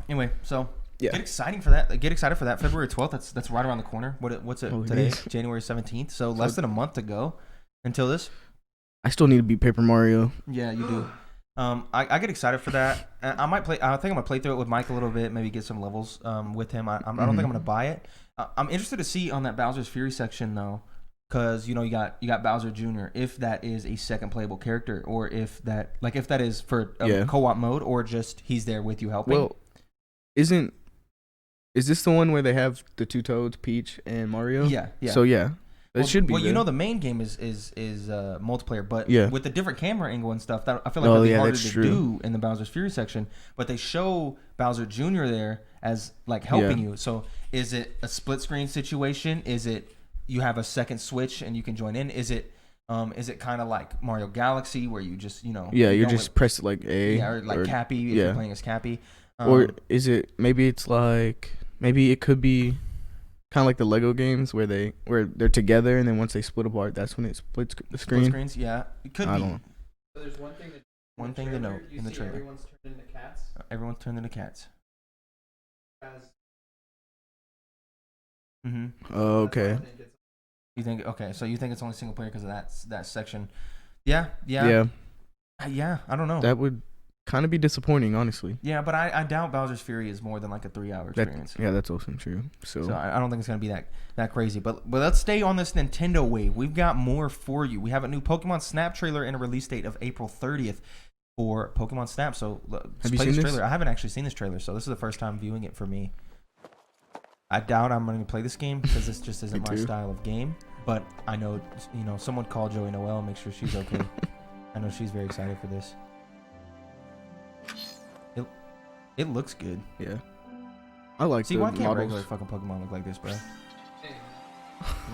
Speaker 1: Anyway, so
Speaker 2: Yeah.
Speaker 1: get excited for that. Get excited for that. February 12th. That's right around the corner. What's it
Speaker 2: Oh, it
Speaker 1: today?
Speaker 2: is.
Speaker 1: January 17th. So less than a month to go until this.
Speaker 2: I still need to beat Paper Mario.
Speaker 1: Yeah, you do. I get excited for that. I might play. I think I'm gonna play through it with Mike a little bit. Maybe get some levels with him. I don't think I'm gonna buy it. I'm interested to see on that Bowser's Fury section though, because you got Bowser Jr. If that is a second playable character, or if that is for co-op mode, or just he's there with you helping.
Speaker 2: Well, is this the one where they have the two Toads, Peach and Mario?
Speaker 1: Yeah.
Speaker 2: So yeah, it should be.
Speaker 1: Well,
Speaker 2: there.
Speaker 1: you know the main game is multiplayer, but
Speaker 2: Yeah.
Speaker 1: with the different camera angle and stuff, that I feel like
Speaker 2: Oh,
Speaker 1: that'd be
Speaker 2: yeah,
Speaker 1: harder
Speaker 2: that's
Speaker 1: to
Speaker 2: true.
Speaker 1: do in the Bowser's Fury section. But they show Bowser Jr. there as like helping you. So is it a split screen situation? Is it you have a second switch and you can join in? Is it kind of like Mario Galaxy where you just
Speaker 2: you just press like A.
Speaker 1: or like Cappy if you're playing as Cappy.
Speaker 2: Or is it maybe it could be kind of like the Lego games where they're together and then once they split apart, that's when it splits the screen.
Speaker 1: Split screens, yeah, it could
Speaker 2: I
Speaker 1: be.
Speaker 2: don't know.
Speaker 3: So there's one thing
Speaker 1: to note
Speaker 3: You
Speaker 1: in the
Speaker 3: see
Speaker 1: trailer.
Speaker 3: everyone's turned into cats.
Speaker 1: Everyone's turned into cats.
Speaker 3: As-
Speaker 1: Mm-hmm.
Speaker 2: Oh,
Speaker 3: that's why I
Speaker 2: okay.
Speaker 3: think it's-
Speaker 1: You think okay? So you think it's only single player because of that section?
Speaker 2: Yeah,
Speaker 1: Yeah. I don't know.
Speaker 2: that would kind of be disappointing, honestly.
Speaker 1: Yeah, but I doubt Bowser's Fury is more than like a 3-hour experience.
Speaker 2: That's also true.
Speaker 1: So I don't think it's gonna be that crazy. But let's stay on this Nintendo wave. We've got more for you. We have a new Pokemon Snap trailer and a release date of April 30th for Pokemon Snap. So let's
Speaker 2: Have you
Speaker 1: play
Speaker 2: seen
Speaker 1: this
Speaker 2: this?
Speaker 1: trailer. I haven't actually seen this trailer, so this is the first time viewing it for me. I doubt I'm going to play this game because this just isn't
Speaker 2: Me
Speaker 1: my
Speaker 2: too.
Speaker 1: style of game. But I know, someone call Joey Noelle and make sure she's okay. I know she's very excited for this. It looks good.
Speaker 2: Yeah, I like
Speaker 1: See,
Speaker 2: the
Speaker 1: why can't regular
Speaker 2: models.
Speaker 1: fucking Pokemon look like this, bro?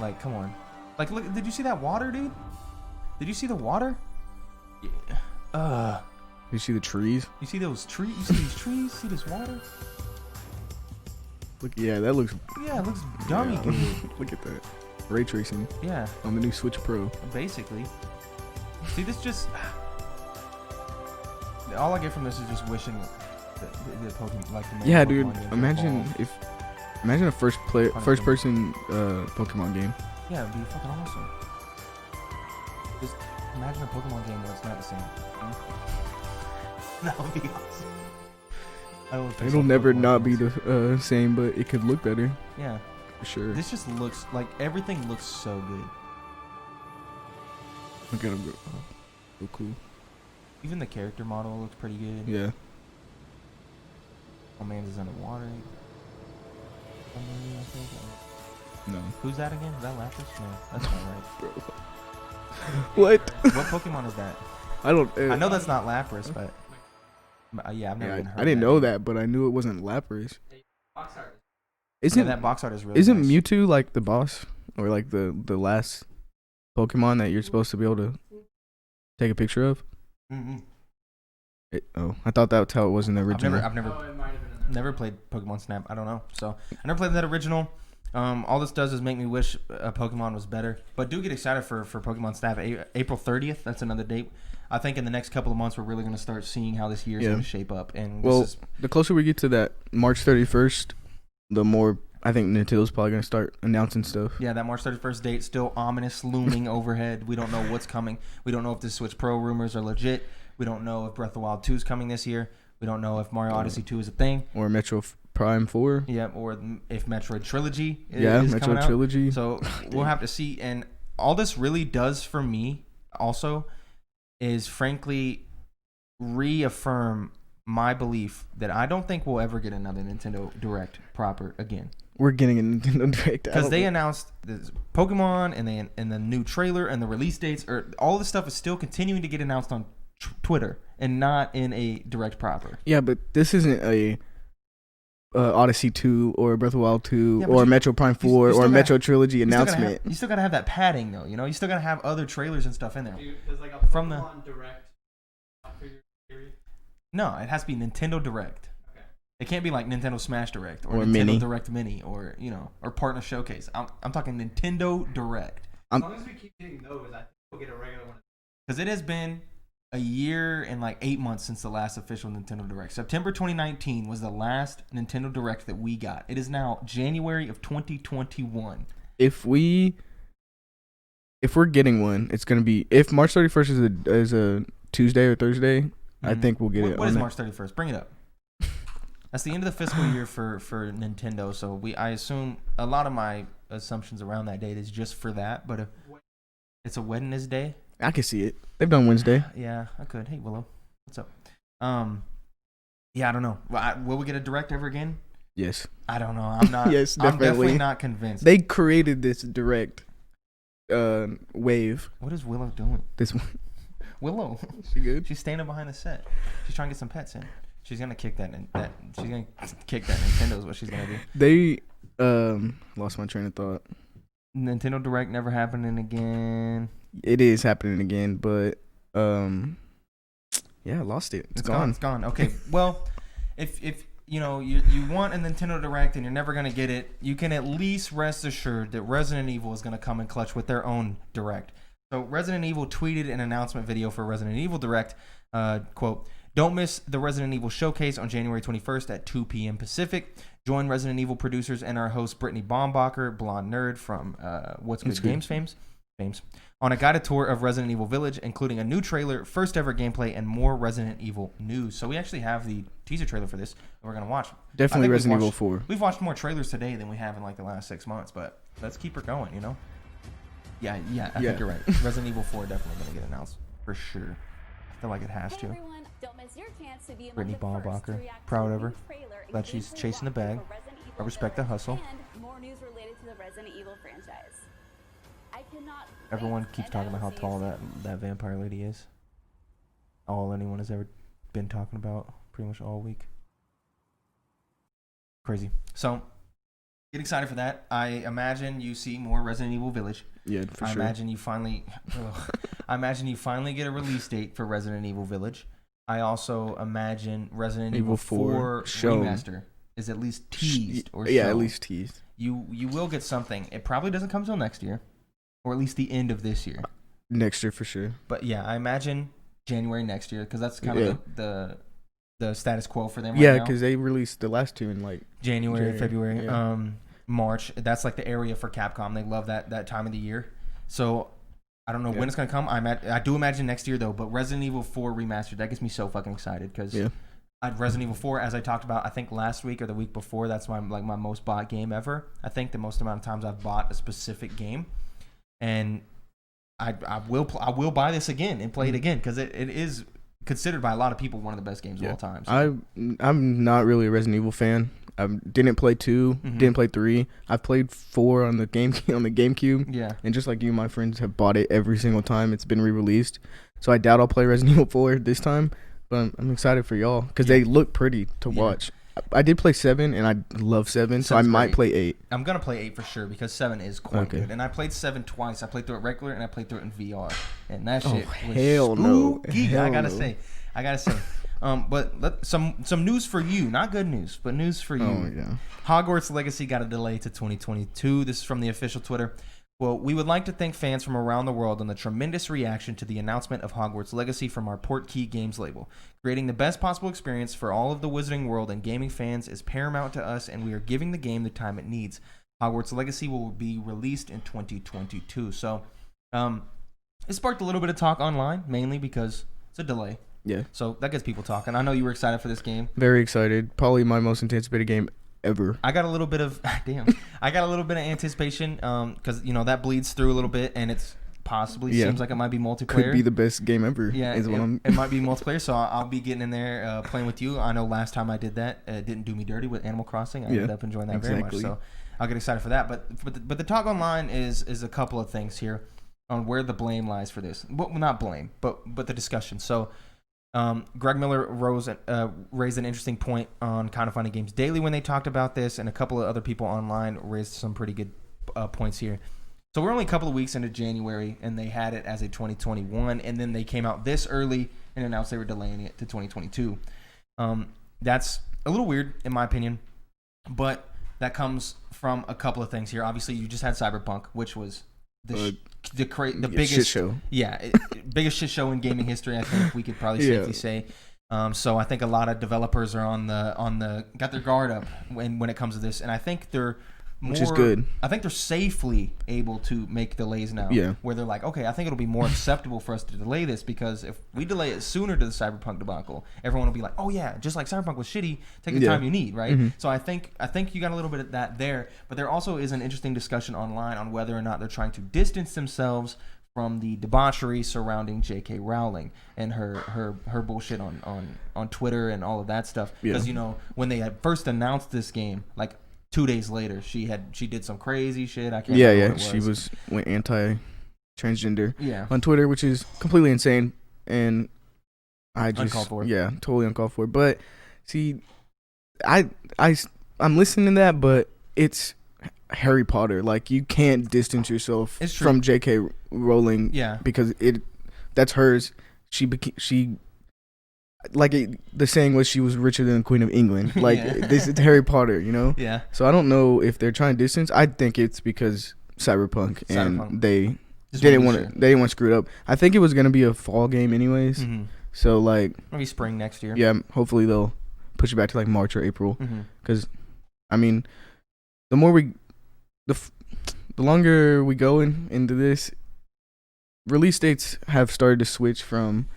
Speaker 1: Like, come on. Like, look, did you see that water, dude? Did you see the water? Yeah.
Speaker 2: You see the trees?
Speaker 1: You see those trees? You see these trees? See this water?
Speaker 2: Look, yeah, that looks.
Speaker 1: Yeah, it looks dummy
Speaker 2: Yeah.
Speaker 1: good.
Speaker 2: Look at that. Ray tracing
Speaker 1: Yeah,
Speaker 2: on the new Switch Pro.
Speaker 1: basically. See, this just... All I get from this is just wishing that the Pokemon, like the main
Speaker 2: Yeah,
Speaker 1: Pokemon
Speaker 2: dude.
Speaker 1: games
Speaker 2: Imagine
Speaker 1: evolve.
Speaker 2: a first person Pokemon game.
Speaker 1: Yeah, it'd be fucking awesome. Just imagine a Pokemon game where it's not the same. That would be awesome. I would think
Speaker 2: It'll
Speaker 1: some
Speaker 2: never
Speaker 1: Pokemon
Speaker 2: not be
Speaker 1: games-
Speaker 2: the same, but it could look better
Speaker 1: Yeah,
Speaker 2: for sure.
Speaker 1: this just looks like everything looks so good.
Speaker 2: Look at him go. Oh, so cool.
Speaker 1: Even the character model looks pretty good.
Speaker 2: Yeah.
Speaker 1: Oh man, is underwater.
Speaker 2: No.
Speaker 1: Who's that again? Is that Lapras? No, that's not right.
Speaker 2: Bro. What?
Speaker 1: What Pokemon is that?
Speaker 2: I don't.
Speaker 1: I know that's not Lapras, but yeah, I've never
Speaker 2: Yeah,
Speaker 1: even heard
Speaker 2: I didn't
Speaker 1: that.
Speaker 2: know that, but I knew it wasn't Lapras.
Speaker 3: Box art.
Speaker 2: Isn't
Speaker 1: that box art is really
Speaker 2: isn't
Speaker 1: nice.
Speaker 2: Mewtwo like the boss or like the last Pokemon that you're supposed to be able to take a picture of?
Speaker 1: Mm-hmm.
Speaker 2: I thought that's how it was in the original.
Speaker 1: I've never
Speaker 3: Oh, it might have been in there.
Speaker 1: never played Pokemon Snap. I don't know. So I never played that original. All this does is make me wish Pokemon was better. But do get excited for Pokemon Snap. April 30th. That's another date. I think in the next couple of months we're really going to start seeing how this year is
Speaker 2: Yeah.
Speaker 1: going to shape up. And
Speaker 2: Well,
Speaker 1: this is,
Speaker 2: the closer we get to that March 31st, the more I think Nintendo's probably gonna start announcing stuff.
Speaker 1: yeah, that March 31st date still ominous looming overhead. We don't know what's coming. We don't know if the Switch Pro rumors are legit. We don't know if Breath of the Wild 2 is coming this year. We don't know if Mario Odyssey 2 is a thing.
Speaker 2: Or Metro Prime 4.
Speaker 1: Yeah, or if Metroid Trilogy is
Speaker 2: Metro
Speaker 1: coming out.
Speaker 2: Trilogy.
Speaker 1: So we'll have to see. And all this really does for me also is frankly reaffirm my belief that I don't think we'll ever get another Nintendo Direct proper again.
Speaker 2: we're getting a Nintendo Direct.
Speaker 1: Because they announced this Pokemon and the new trailer and the release dates, or all this stuff is still continuing to get announced on Twitter and not in a Direct proper.
Speaker 2: Yeah, but this isn't a Odyssey 2 or Breath of the Wild 2
Speaker 1: Yeah, but
Speaker 2: or Metro Prime 4
Speaker 1: you still
Speaker 2: or
Speaker 1: gotta-
Speaker 2: Metro Trilogy announcement.
Speaker 1: You still gotta have that padding though, you know. You still gotta have other trailers and stuff in there.
Speaker 3: Dude, there's like a
Speaker 1: From the-
Speaker 3: Pokemon Direct figure series.
Speaker 1: No, it has to be Nintendo Direct.
Speaker 3: Okay.
Speaker 1: It can't be like Nintendo Smash Direct or
Speaker 2: Or
Speaker 1: Nintendo
Speaker 2: Mini.
Speaker 1: Direct Mini or or Partner Showcase. I'm talking Nintendo Direct
Speaker 3: As long as we keep getting those, I think we'll get a regular one.
Speaker 1: because it has been a year and like 8 months since the last official Nintendo Direct. September 2019 was the last Nintendo Direct that we got. It is now January of 2021.
Speaker 2: If we're getting one, it's gonna be if March 31st is a Tuesday or Thursday. I
Speaker 1: Mhm.
Speaker 2: think we'll get it.
Speaker 1: What is
Speaker 2: on
Speaker 1: March 31st? Bring it up. That's the end of the fiscal year for Nintendo. So I assume a lot of my assumptions around that date is just for that. But if it's a Wednesday.
Speaker 2: I can see it. They've done Wednesday.
Speaker 1: Yeah, I could. Hey, Willow, what's up? Yeah, I don't know. Will we get a Direct ever again?
Speaker 2: Yes.
Speaker 1: I don't know. I'm not.
Speaker 2: Yes,
Speaker 1: I'm definitely
Speaker 2: definitely.
Speaker 1: not convinced.
Speaker 2: They created this Direct wave.
Speaker 1: What is Willow doing?
Speaker 2: This one.
Speaker 1: Willow,
Speaker 2: She good?
Speaker 1: she's standing behind the set. She's trying to get some pets in. She's gonna kick that. She's gonna kick that Nintendo is what she's gonna do.
Speaker 2: They lost my train of thought.
Speaker 1: Nintendo Direct never happening again.
Speaker 2: It is happening again, but yeah, I lost it. It's gone.
Speaker 1: It's gone. Okay. Well, if you want a Nintendo Direct and you're never gonna get it, you can at least rest assured that Resident Evil is gonna come in clutch with their own Direct. So Resident Evil tweeted an announcement video for Resident Evil Direct. Quote: "Don't miss the Resident Evil showcase on January 21st at 2 p.m. Pacific. Join Resident Evil producers and our host Brittany Baumbacher, blonde nerd from What's Good Games fames, on a guided tour of Resident Evil Village, including a new trailer, first ever gameplay, and more Resident Evil news." So we actually have the teaser trailer for this that we're gonna watch.
Speaker 2: Definitely
Speaker 1: we've
Speaker 2: Resident Evil
Speaker 1: watched-
Speaker 2: 4.
Speaker 1: We've watched more trailers today than we have in like the last 6 months, but let's keep her going, you know? Yeah, I think you're right. Resident Evil 4 definitely gonna get announced for sure. I feel like it has
Speaker 5: Hey
Speaker 1: to.
Speaker 5: everyone, don't miss your chance to be among
Speaker 1: Brittany
Speaker 5: the first
Speaker 1: Baumbacher,
Speaker 5: to react
Speaker 1: proud
Speaker 5: to
Speaker 1: of
Speaker 5: the
Speaker 1: her.
Speaker 5: new trailer
Speaker 1: Glad she's
Speaker 5: and
Speaker 1: chasing the
Speaker 5: gameplay
Speaker 1: bag.
Speaker 5: for Resident Evil
Speaker 1: I respect the
Speaker 5: Village
Speaker 1: hustle.
Speaker 5: And more news related to the Resident Evil franchise. I cannot
Speaker 1: Everyone
Speaker 5: wait,
Speaker 1: keeps
Speaker 5: and
Speaker 1: talking
Speaker 5: I
Speaker 1: about how
Speaker 5: will see
Speaker 1: tall
Speaker 5: you soon.
Speaker 1: that vampire lady is. All anyone has ever been talking about pretty much all week. Crazy. So, get excited for that. I imagine you see more Resident Evil Village.
Speaker 2: Yeah, for
Speaker 1: I
Speaker 2: sure.
Speaker 1: imagine you finally get a release date for Resident Evil Village. I also imagine Resident Evil 4
Speaker 2: shown.
Speaker 1: remaster is at least teased or
Speaker 2: yeah,
Speaker 1: shown.
Speaker 2: at least teased.
Speaker 1: You will get something. It probably doesn't come till next year, or at least the end of this year.
Speaker 2: Next year for sure.
Speaker 1: But yeah, I imagine January next year because that's kind of the status quo for them right
Speaker 2: Yeah,
Speaker 1: now.
Speaker 2: because they released the last two in like
Speaker 1: January, February,
Speaker 2: yeah.
Speaker 1: March. That's like the area for Capcom. They love that time of the year. So I don't know when it's gonna come. I do imagine next year though. But Resident Evil 4 remastered, that gets me so fucking excited because Resident Evil 4, as I talked about, I think last week or the week before, that's my most bought game ever. I think the most amount of times I've bought a specific game, and I will buy this again and play it again because it is considered by a lot of people one of the best games of all time. So.
Speaker 2: I'm not really a Resident Evil fan. I didn't play 2, didn't play 3. I've played 4 on the GameCube.
Speaker 1: Yeah.
Speaker 2: And just like you, my friends have bought it every single time it's been re-released. So I doubt I'll play Resident Evil 4 this time. But I'm excited for y'all because they look pretty to watch. I did play 7 and I love 7, so I might play 8.
Speaker 1: I'm gonna play 8 for sure because 7 is quite good. And I played 7 twice. I played through it regular and I played through it in VR. And that shit was
Speaker 2: hell no.
Speaker 1: spooky.
Speaker 2: Hell
Speaker 1: I gotta
Speaker 2: no.
Speaker 1: say. But some news for you, not good news, but news for you.
Speaker 2: Oh yeah.
Speaker 1: Hogwarts Legacy got a delay to 2022. This is from the official Twitter. Well, we would like to thank fans from around the world on the tremendous reaction to the announcement of Hogwarts Legacy from our Portkey Games label. Creating the best possible experience for all of the Wizarding World and gaming fans is paramount to us, and we are giving the game the time it needs. Hogwarts Legacy will be released in 2022. So, it sparked a little bit of talk online, mainly because it's a delay.
Speaker 2: Yeah.
Speaker 1: So that gets people talking. I know you were excited for this game.
Speaker 2: Very excited. Probably my most anticipated game ever.
Speaker 1: I got a little bit of I got a little bit of anticipation because that bleeds through a little bit, and it's possibly seems like it might be multiplayer.
Speaker 2: Could be the best game ever.
Speaker 1: Yeah, it might be multiplayer. So I'll be getting in there playing with you. I know last time I did that, it didn't do me dirty with Animal Crossing. I ended up enjoying that very much. So I'll get excited for that. But the talk online is a couple of things here on where the blame lies for this. Well, not blame, but the discussion. So Greg Miller raised an interesting point on Kind of Funny Games Daily when they talked about this, and a couple of other people online raised some pretty good points here. So we're only a couple of weeks into January, and they had it as a 2021, and then they came out this early and announced they were delaying it to 2022. That's a little weird, in my opinion, but that comes from a couple of things here. Obviously, you just had Cyberpunk, which was the biggest
Speaker 2: shit show.
Speaker 1: Yeah, biggest shit show in gaming history. I think we could probably safely say. So I think a lot of developers are on the got their guard up when it comes to this, and I think they're which is good. I think they're safely able to make delays now. Yeah. Where they're like, okay, I think it'll be more acceptable for us to delay this because if we delay it sooner to the Cyberpunk debacle, everyone will be like, oh yeah, just like Cyberpunk was shitty, take the time you need, right? Mm-hmm. So I think you got a little bit of that there, but there also is an interesting discussion online on whether or not they're trying to distance themselves from the debauchery surrounding J.K. Rowling and her bullshit on Twitter and all of that stuff. Because when they had first announced this game, like 2 days later, she did some crazy shit. I can't remember what it was.
Speaker 2: She went anti-transgender on Twitter, which is completely insane, and I just
Speaker 1: uncalled for.
Speaker 2: Yeah, totally uncalled for. But see, I'm listening to that, but it's Harry Potter. Like, you can't distance yourself from J.K. Rowling, because that's hers. She the saying was she was richer than the Queen of England. Like, this is Harry Potter, Yeah. So I don't know if they're trying to distance. I think it's because Cyberpunk. And they didn't want to screw it up. I think it was gonna be a fall game anyways. Mm-hmm. So like
Speaker 1: maybe spring next year.
Speaker 2: Yeah. Hopefully they'll push it back to like March or April. Because I mean, the longer we go into this, release dates have started to switch from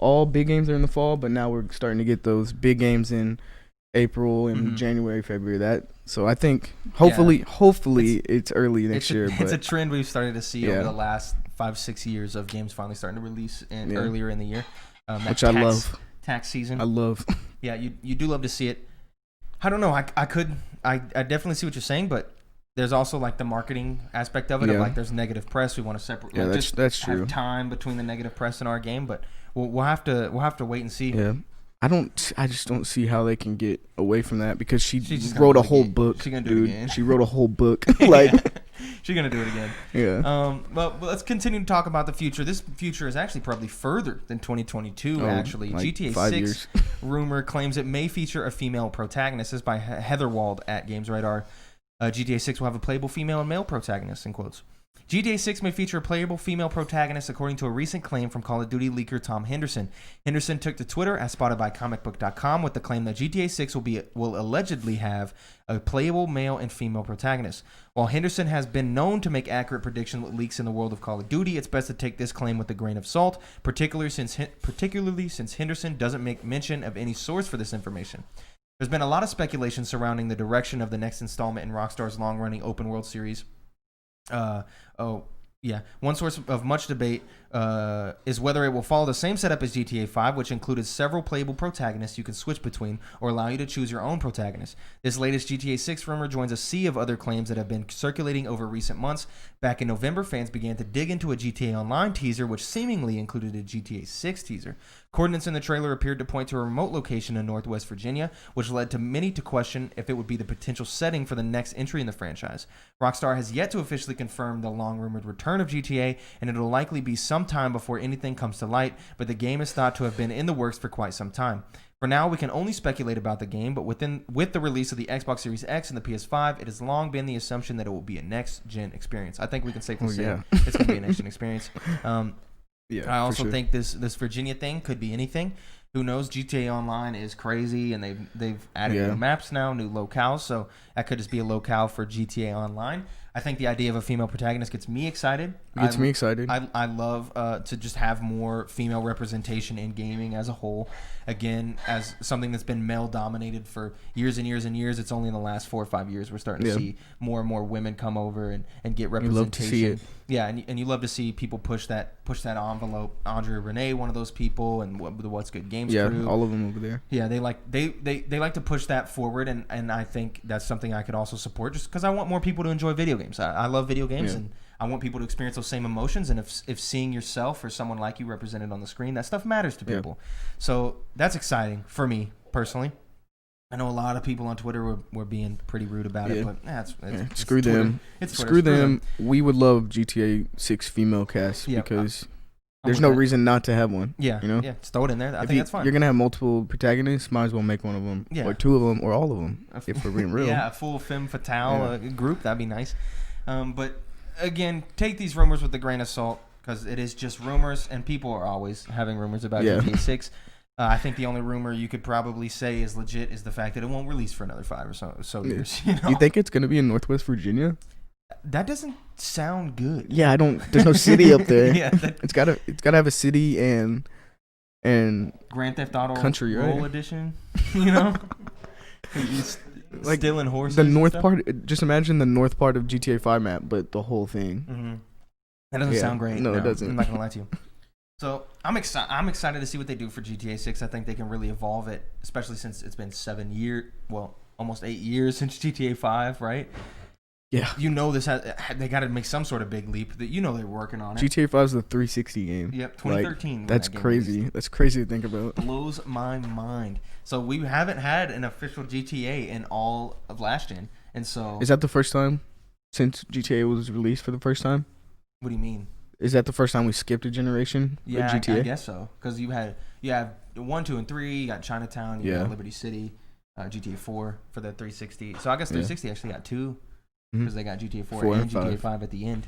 Speaker 2: all big games are in the fall, but now we're starting to get those big games in April and January, February. So I think hopefully it's early next year.
Speaker 1: It's a trend we've started to see over the last 5-6 years of games finally starting to release earlier in the year.
Speaker 2: Which I love.
Speaker 1: Tax season.
Speaker 2: I love.
Speaker 1: Yeah, you do love to see it. I don't know. I definitely see what you're saying, but there's also like the marketing aspect of it. Of like there's negative press. We want to separate.
Speaker 2: Yeah, that's true.
Speaker 1: Have time between the negative press in our game, but we'll have to wait and see.
Speaker 2: Yeah. I just don't see how they can get away from that because she wrote a whole book.
Speaker 1: She's gonna do it again.
Speaker 2: She wrote a whole book. Like
Speaker 1: she's gonna do it again.
Speaker 2: Yeah.
Speaker 1: But let's continue to talk about the future. This future is actually probably further than 2022. Actually, like GTA 6
Speaker 2: years.
Speaker 1: rumor claims it may feature a female protagonist. This is by Heather Wald at Games Radar. GTA 6 will have a playable female and male protagonist, in quotes. GTA 6 may feature a playable female protagonist, according to a recent claim from Call of Duty leaker Tom Henderson. Henderson took to Twitter, as spotted by comicbook.com, with the claim that GTA 6 will allegedly have a playable male and female protagonist. While Henderson has been known to make accurate predictions with leaks in the world of Call of Duty, it's best to take this claim with a grain of salt, particularly since Henderson doesn't make mention of any source for this information. There's been a lot of speculation surrounding the direction of the next installment in Rockstar's long-running open-world series. One source of much debate is whether it will follow the same setup as GTA 5, which included several playable protagonists you can switch between, or allow you to choose your own protagonist. This latest GTA 6 rumor joins a sea of other claims that have been circulating over recent months. Back in November, fans began to dig into a GTA Online teaser, which seemingly included a GTA 6 teaser. Coordinates in the trailer appeared to point to a remote location in Northwest Virginia, which led to many to question if it would be the potential setting for the next entry in the franchise. Rockstar has yet to officially confirm the long-rumored return of GTA, and it'll likely be some time before anything comes to light, but the game is thought to have been in the works for quite some time. For now, we can only speculate about the game, but with the release of the Xbox Series X and the PS5, it has long been the assumption that it will be a next-gen experience. I think we can safely say it's going to be a next-gen experience. I also think this Virginia thing could be anything. Who knows? GTA Online is crazy, and they've added new maps now, new locales, so that could just be a locale for GTA Online. I think the idea of a female protagonist gets me excited.
Speaker 2: Me excited.
Speaker 1: I love to just have more female representation in gaming as a whole. Again, as something that's been male dominated for years and years and years, it's only in the last 4 or 5 years we're starting to see more and more women come over and get representation.
Speaker 2: You love to see it.
Speaker 1: Yeah, and you love to see people push that envelope. Andre Renee, one of those people, and the What's Good Games crew.
Speaker 2: Yeah, all of them over there.
Speaker 1: Yeah, they like to push that forward, and I think that's something I could also support, just because I want more people to enjoy video games. I love video games, and I want people to experience those same emotions. And if seeing yourself or someone like you represented on the screen, that stuff matters to people. So that's exciting for me personally. I know a lot of people on Twitter were being pretty rude about it, but it's
Speaker 2: screw
Speaker 1: Twitter.
Speaker 2: them.
Speaker 1: It's Twitter.
Speaker 2: Screw them. We would love GTA 6 female cast because there's no reason not to have one.
Speaker 1: Yeah,
Speaker 2: you know?
Speaker 1: Yeah, just throw it in there. I think that's fine.
Speaker 2: You're gonna have multiple protagonists. Might as well make one of them, or two of them, or all of them. If we're being real.
Speaker 1: Yeah, a full femme fatale group, that'd be nice. But again, take these rumors with a grain of salt, because it is just rumors, and people are always having rumors about GTA 6. I think the only rumor you could probably say is legit is the fact that it won't release for another 5 or so years. You know?
Speaker 2: You think it's gonna be in Northwest Virginia?
Speaker 1: That doesn't sound good.
Speaker 2: Yeah, I don't. There's no city up there. It's gotta have a city and
Speaker 1: Grand Theft Auto
Speaker 2: country
Speaker 1: Roll Edition. You know, like stealing horses.
Speaker 2: The north part. Just imagine the north part of GTA 5 map, but the whole thing.
Speaker 1: Mm-hmm. That doesn't sound great.
Speaker 2: No, it doesn't.
Speaker 1: I'm not gonna lie to you. So I'm excited to see what they do for GTA 6. I think they can really evolve it, especially since it's been almost 8 years since GTA 5, right?
Speaker 2: Yeah.
Speaker 1: You know they got to make some sort of big leap. That they're working on it.
Speaker 2: GTA 5 is a 360 game.
Speaker 1: Yep, 2013.
Speaker 2: That's crazy. That's crazy to think about.
Speaker 1: Blows my mind. So we haven't had an official GTA in all of last gen, and so
Speaker 2: is that the first time since GTA was released for the first time?
Speaker 1: What do you mean?
Speaker 2: Is that the first time we skipped a generation?
Speaker 1: Yeah,
Speaker 2: with GTA?
Speaker 1: I guess so. Because you have 1, 2, and 3. You got Chinatown. You got Liberty City. GTA 4 for the 360. So I guess 360 actually got 2 because they got GTA 4 and GTA 5 at the end.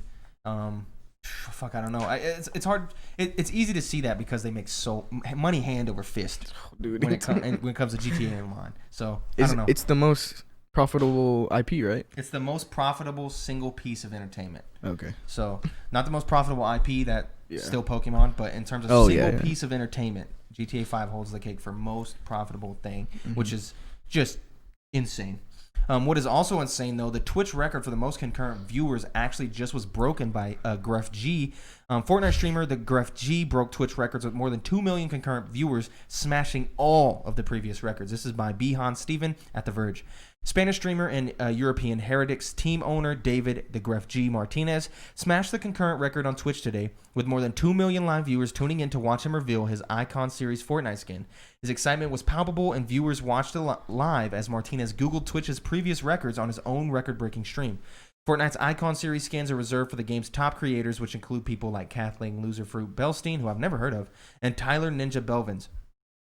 Speaker 1: Fuck, I don't know. It's hard. It's easy to see that because they make so money hand over fist when it comes to GTA Online. So I don't know.
Speaker 2: It's the most profitable IP, right?
Speaker 1: It's the most profitable single piece of entertainment. Okay. So not the most profitable IP that still Pokemon, but in terms of single piece of entertainment, GTA 5 holds the cake for most profitable thing, which is just insane. What is also insane, though, the Twitch record for the most concurrent viewers actually just was broken by Gruff G. Fortnite streamer the Gruff G broke Twitch records with more than 2 million concurrent viewers, smashing all of the previous records. This is by Bihan Steven at The Verge. Spanish streamer and European Heretics team owner David the Gruff G Martinez smashed the concurrent record on Twitch today with more than 2 million live viewers tuning in to watch him reveal his Icon Series Fortnite skin. His excitement was palpable, and viewers watched it live as Martinez Googled Twitch's previous records on his own record-breaking stream. Fortnite's Icon Series skins are reserved for the game's top creators, which include people like Kathleen Loserfruit Belstein, who I've never heard of, and Tyler Ninja Belvins.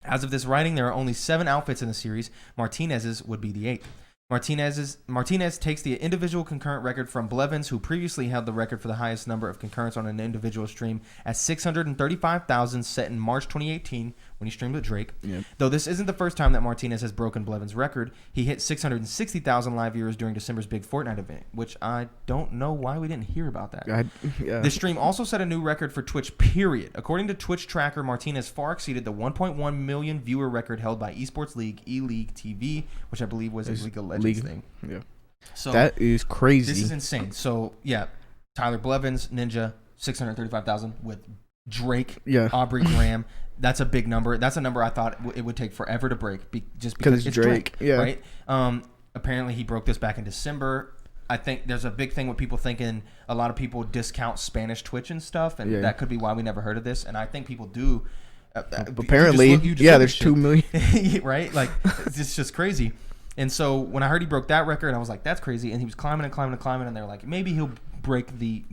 Speaker 1: As of this writing, there are only 7 outfits in the series. Martinez's would be the 8th. Martinez takes the individual concurrent record from Blevins, who previously held the record for the highest number of concurrents on an individual stream at 635,000, set in March 2018 when he streamed with Drake. Yep. Though this isn't the first time that Martinez has broken Blevins' record, he hit 660,000 live viewers during December's big Fortnite event, which I don't know why we didn't hear about that. The stream also set a new record for Twitch, period. According to Twitch tracker, Martinez far exceeded the 1.1 million viewer record held by Esports League, E-League TV, which I believe was a League of Legends thing. Yeah. So
Speaker 2: that is crazy.
Speaker 1: This is insane. So, yeah, Tyler Blevins, Ninja, 635,000 with Drake, Aubrey Graham. That's a big number. That's a number I thought it would take forever to break, just because it's Drake, right? Apparently, he broke this back in December. I think there's a big thing with people thinking a lot of people discount Spanish Twitch and stuff, and that could be why we never heard of this. And I think people do.
Speaker 2: Apparently, there's 2 million.
Speaker 1: Right? Like, it's just crazy. And so when I heard he broke that record, I was like, that's crazy. And he was climbing and climbing and climbing, and they're like, maybe he'll break the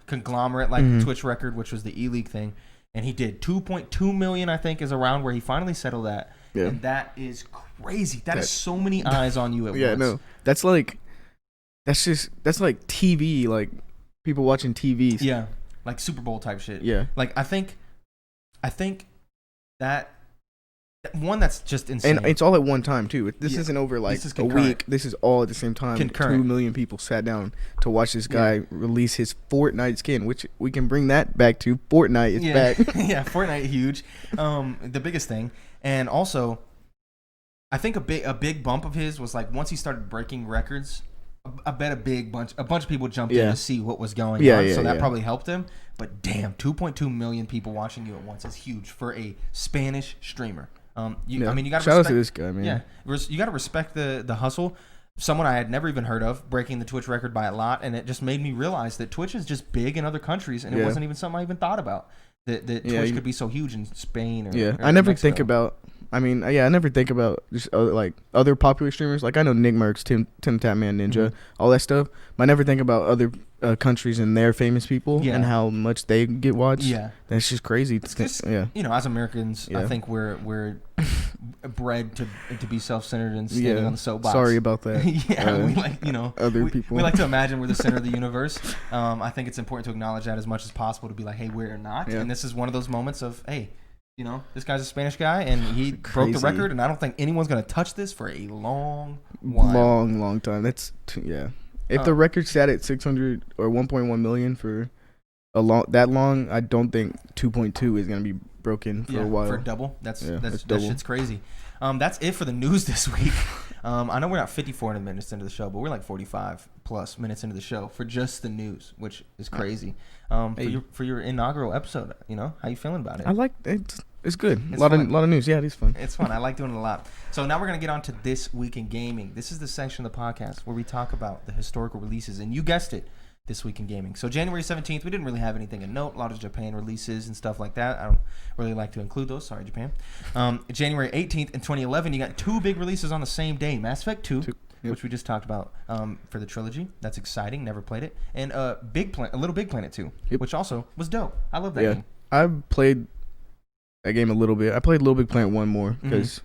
Speaker 1: conglomerate like Twitch record, which was the E-League thing. And he did. 2.2 million, I think, is around where he finally settled at. Yeah. And that is crazy. That is so many eyes on you at once.
Speaker 2: Yeah, no. That's like TV, like people watching TVs.
Speaker 1: Yeah. Like Super Bowl type shit.
Speaker 2: Yeah.
Speaker 1: Like I think that One that's just insane.
Speaker 2: And it's all at one time too. This
Speaker 1: Yeah.
Speaker 2: isn't over like
Speaker 1: This is
Speaker 2: a
Speaker 1: concurrent.
Speaker 2: week. This is all at the same time.
Speaker 1: Concurrent.
Speaker 2: 2 million people sat down to watch this guy release his Fortnite skin, which we can bring that back to. Fortnite is back.
Speaker 1: Yeah, Fortnite huge. The biggest thing. And also, I think a big bump of his was like once he started breaking records, I bet a bunch of people jumped in to see what was going on. So that probably helped him. But damn, 2.2 million people watching you at once is huge for a Spanish streamer. I mean, you got to
Speaker 2: shout out to this guy, man.
Speaker 1: Yeah, you got to respect the hustle. Someone I had never even heard of breaking the Twitch record by a lot, and it just made me realize that Twitch is just big in other countries, and it wasn't even something I even thought about. That Twitch could be so huge in Spain or
Speaker 2: I never
Speaker 1: Mexico.
Speaker 2: think about. I mean, I never think about just like other popular streamers. Like I know Nick Merckx, Tim Tatman Ninja, all that stuff. But I never think about other countries and their famous people and how much they get watched. Yeah, that's just crazy.
Speaker 1: It's just, as Americans, I think we're bred to be self-centered and standing on the soapbox.
Speaker 2: Sorry about that.
Speaker 1: We like
Speaker 2: other people.
Speaker 1: We like to imagine we're the center of the universe. I think it's important to acknowledge that as much as possible to be like, hey, we're not. And this is one of those moments of, hey, this guy's a Spanish guy, and he broke the record, and I don't think anyone's going to touch this for a long while.
Speaker 2: Long time. That's, If the record sat at 600 or 1.1 million for that long, I don't think 2.2 is going to be broken for a while.
Speaker 1: For double. That
Speaker 2: double.
Speaker 1: shit's crazy. That's it for the news this week. I know we're not 54 minutes into the show, but we're like 45 plus minutes into the show for just the news, which is crazy. For your inaugural episode, how you feeling about it?
Speaker 2: I like it. It's good.
Speaker 1: It's
Speaker 2: a lot of news. Yeah, it is fun.
Speaker 1: It's fun. I like doing it a lot. So now we're going to get on to This Week in Gaming. This is the section of the podcast where we talk about the historical releases. And you guessed it, This Week in Gaming. So January 17th, we didn't really have anything of note. A lot of Japan releases and stuff like that. I don't really like to include those. Sorry, Japan. January 18th in 2011, you got 2 big releases on the same day. Mass Effect 2. Which we just talked about for the trilogy. That's exciting. Never played it. And Little Big Planet 2, which also was dope. I love that game.
Speaker 2: I played that game a little bit. I played Little Big Planet 1 more because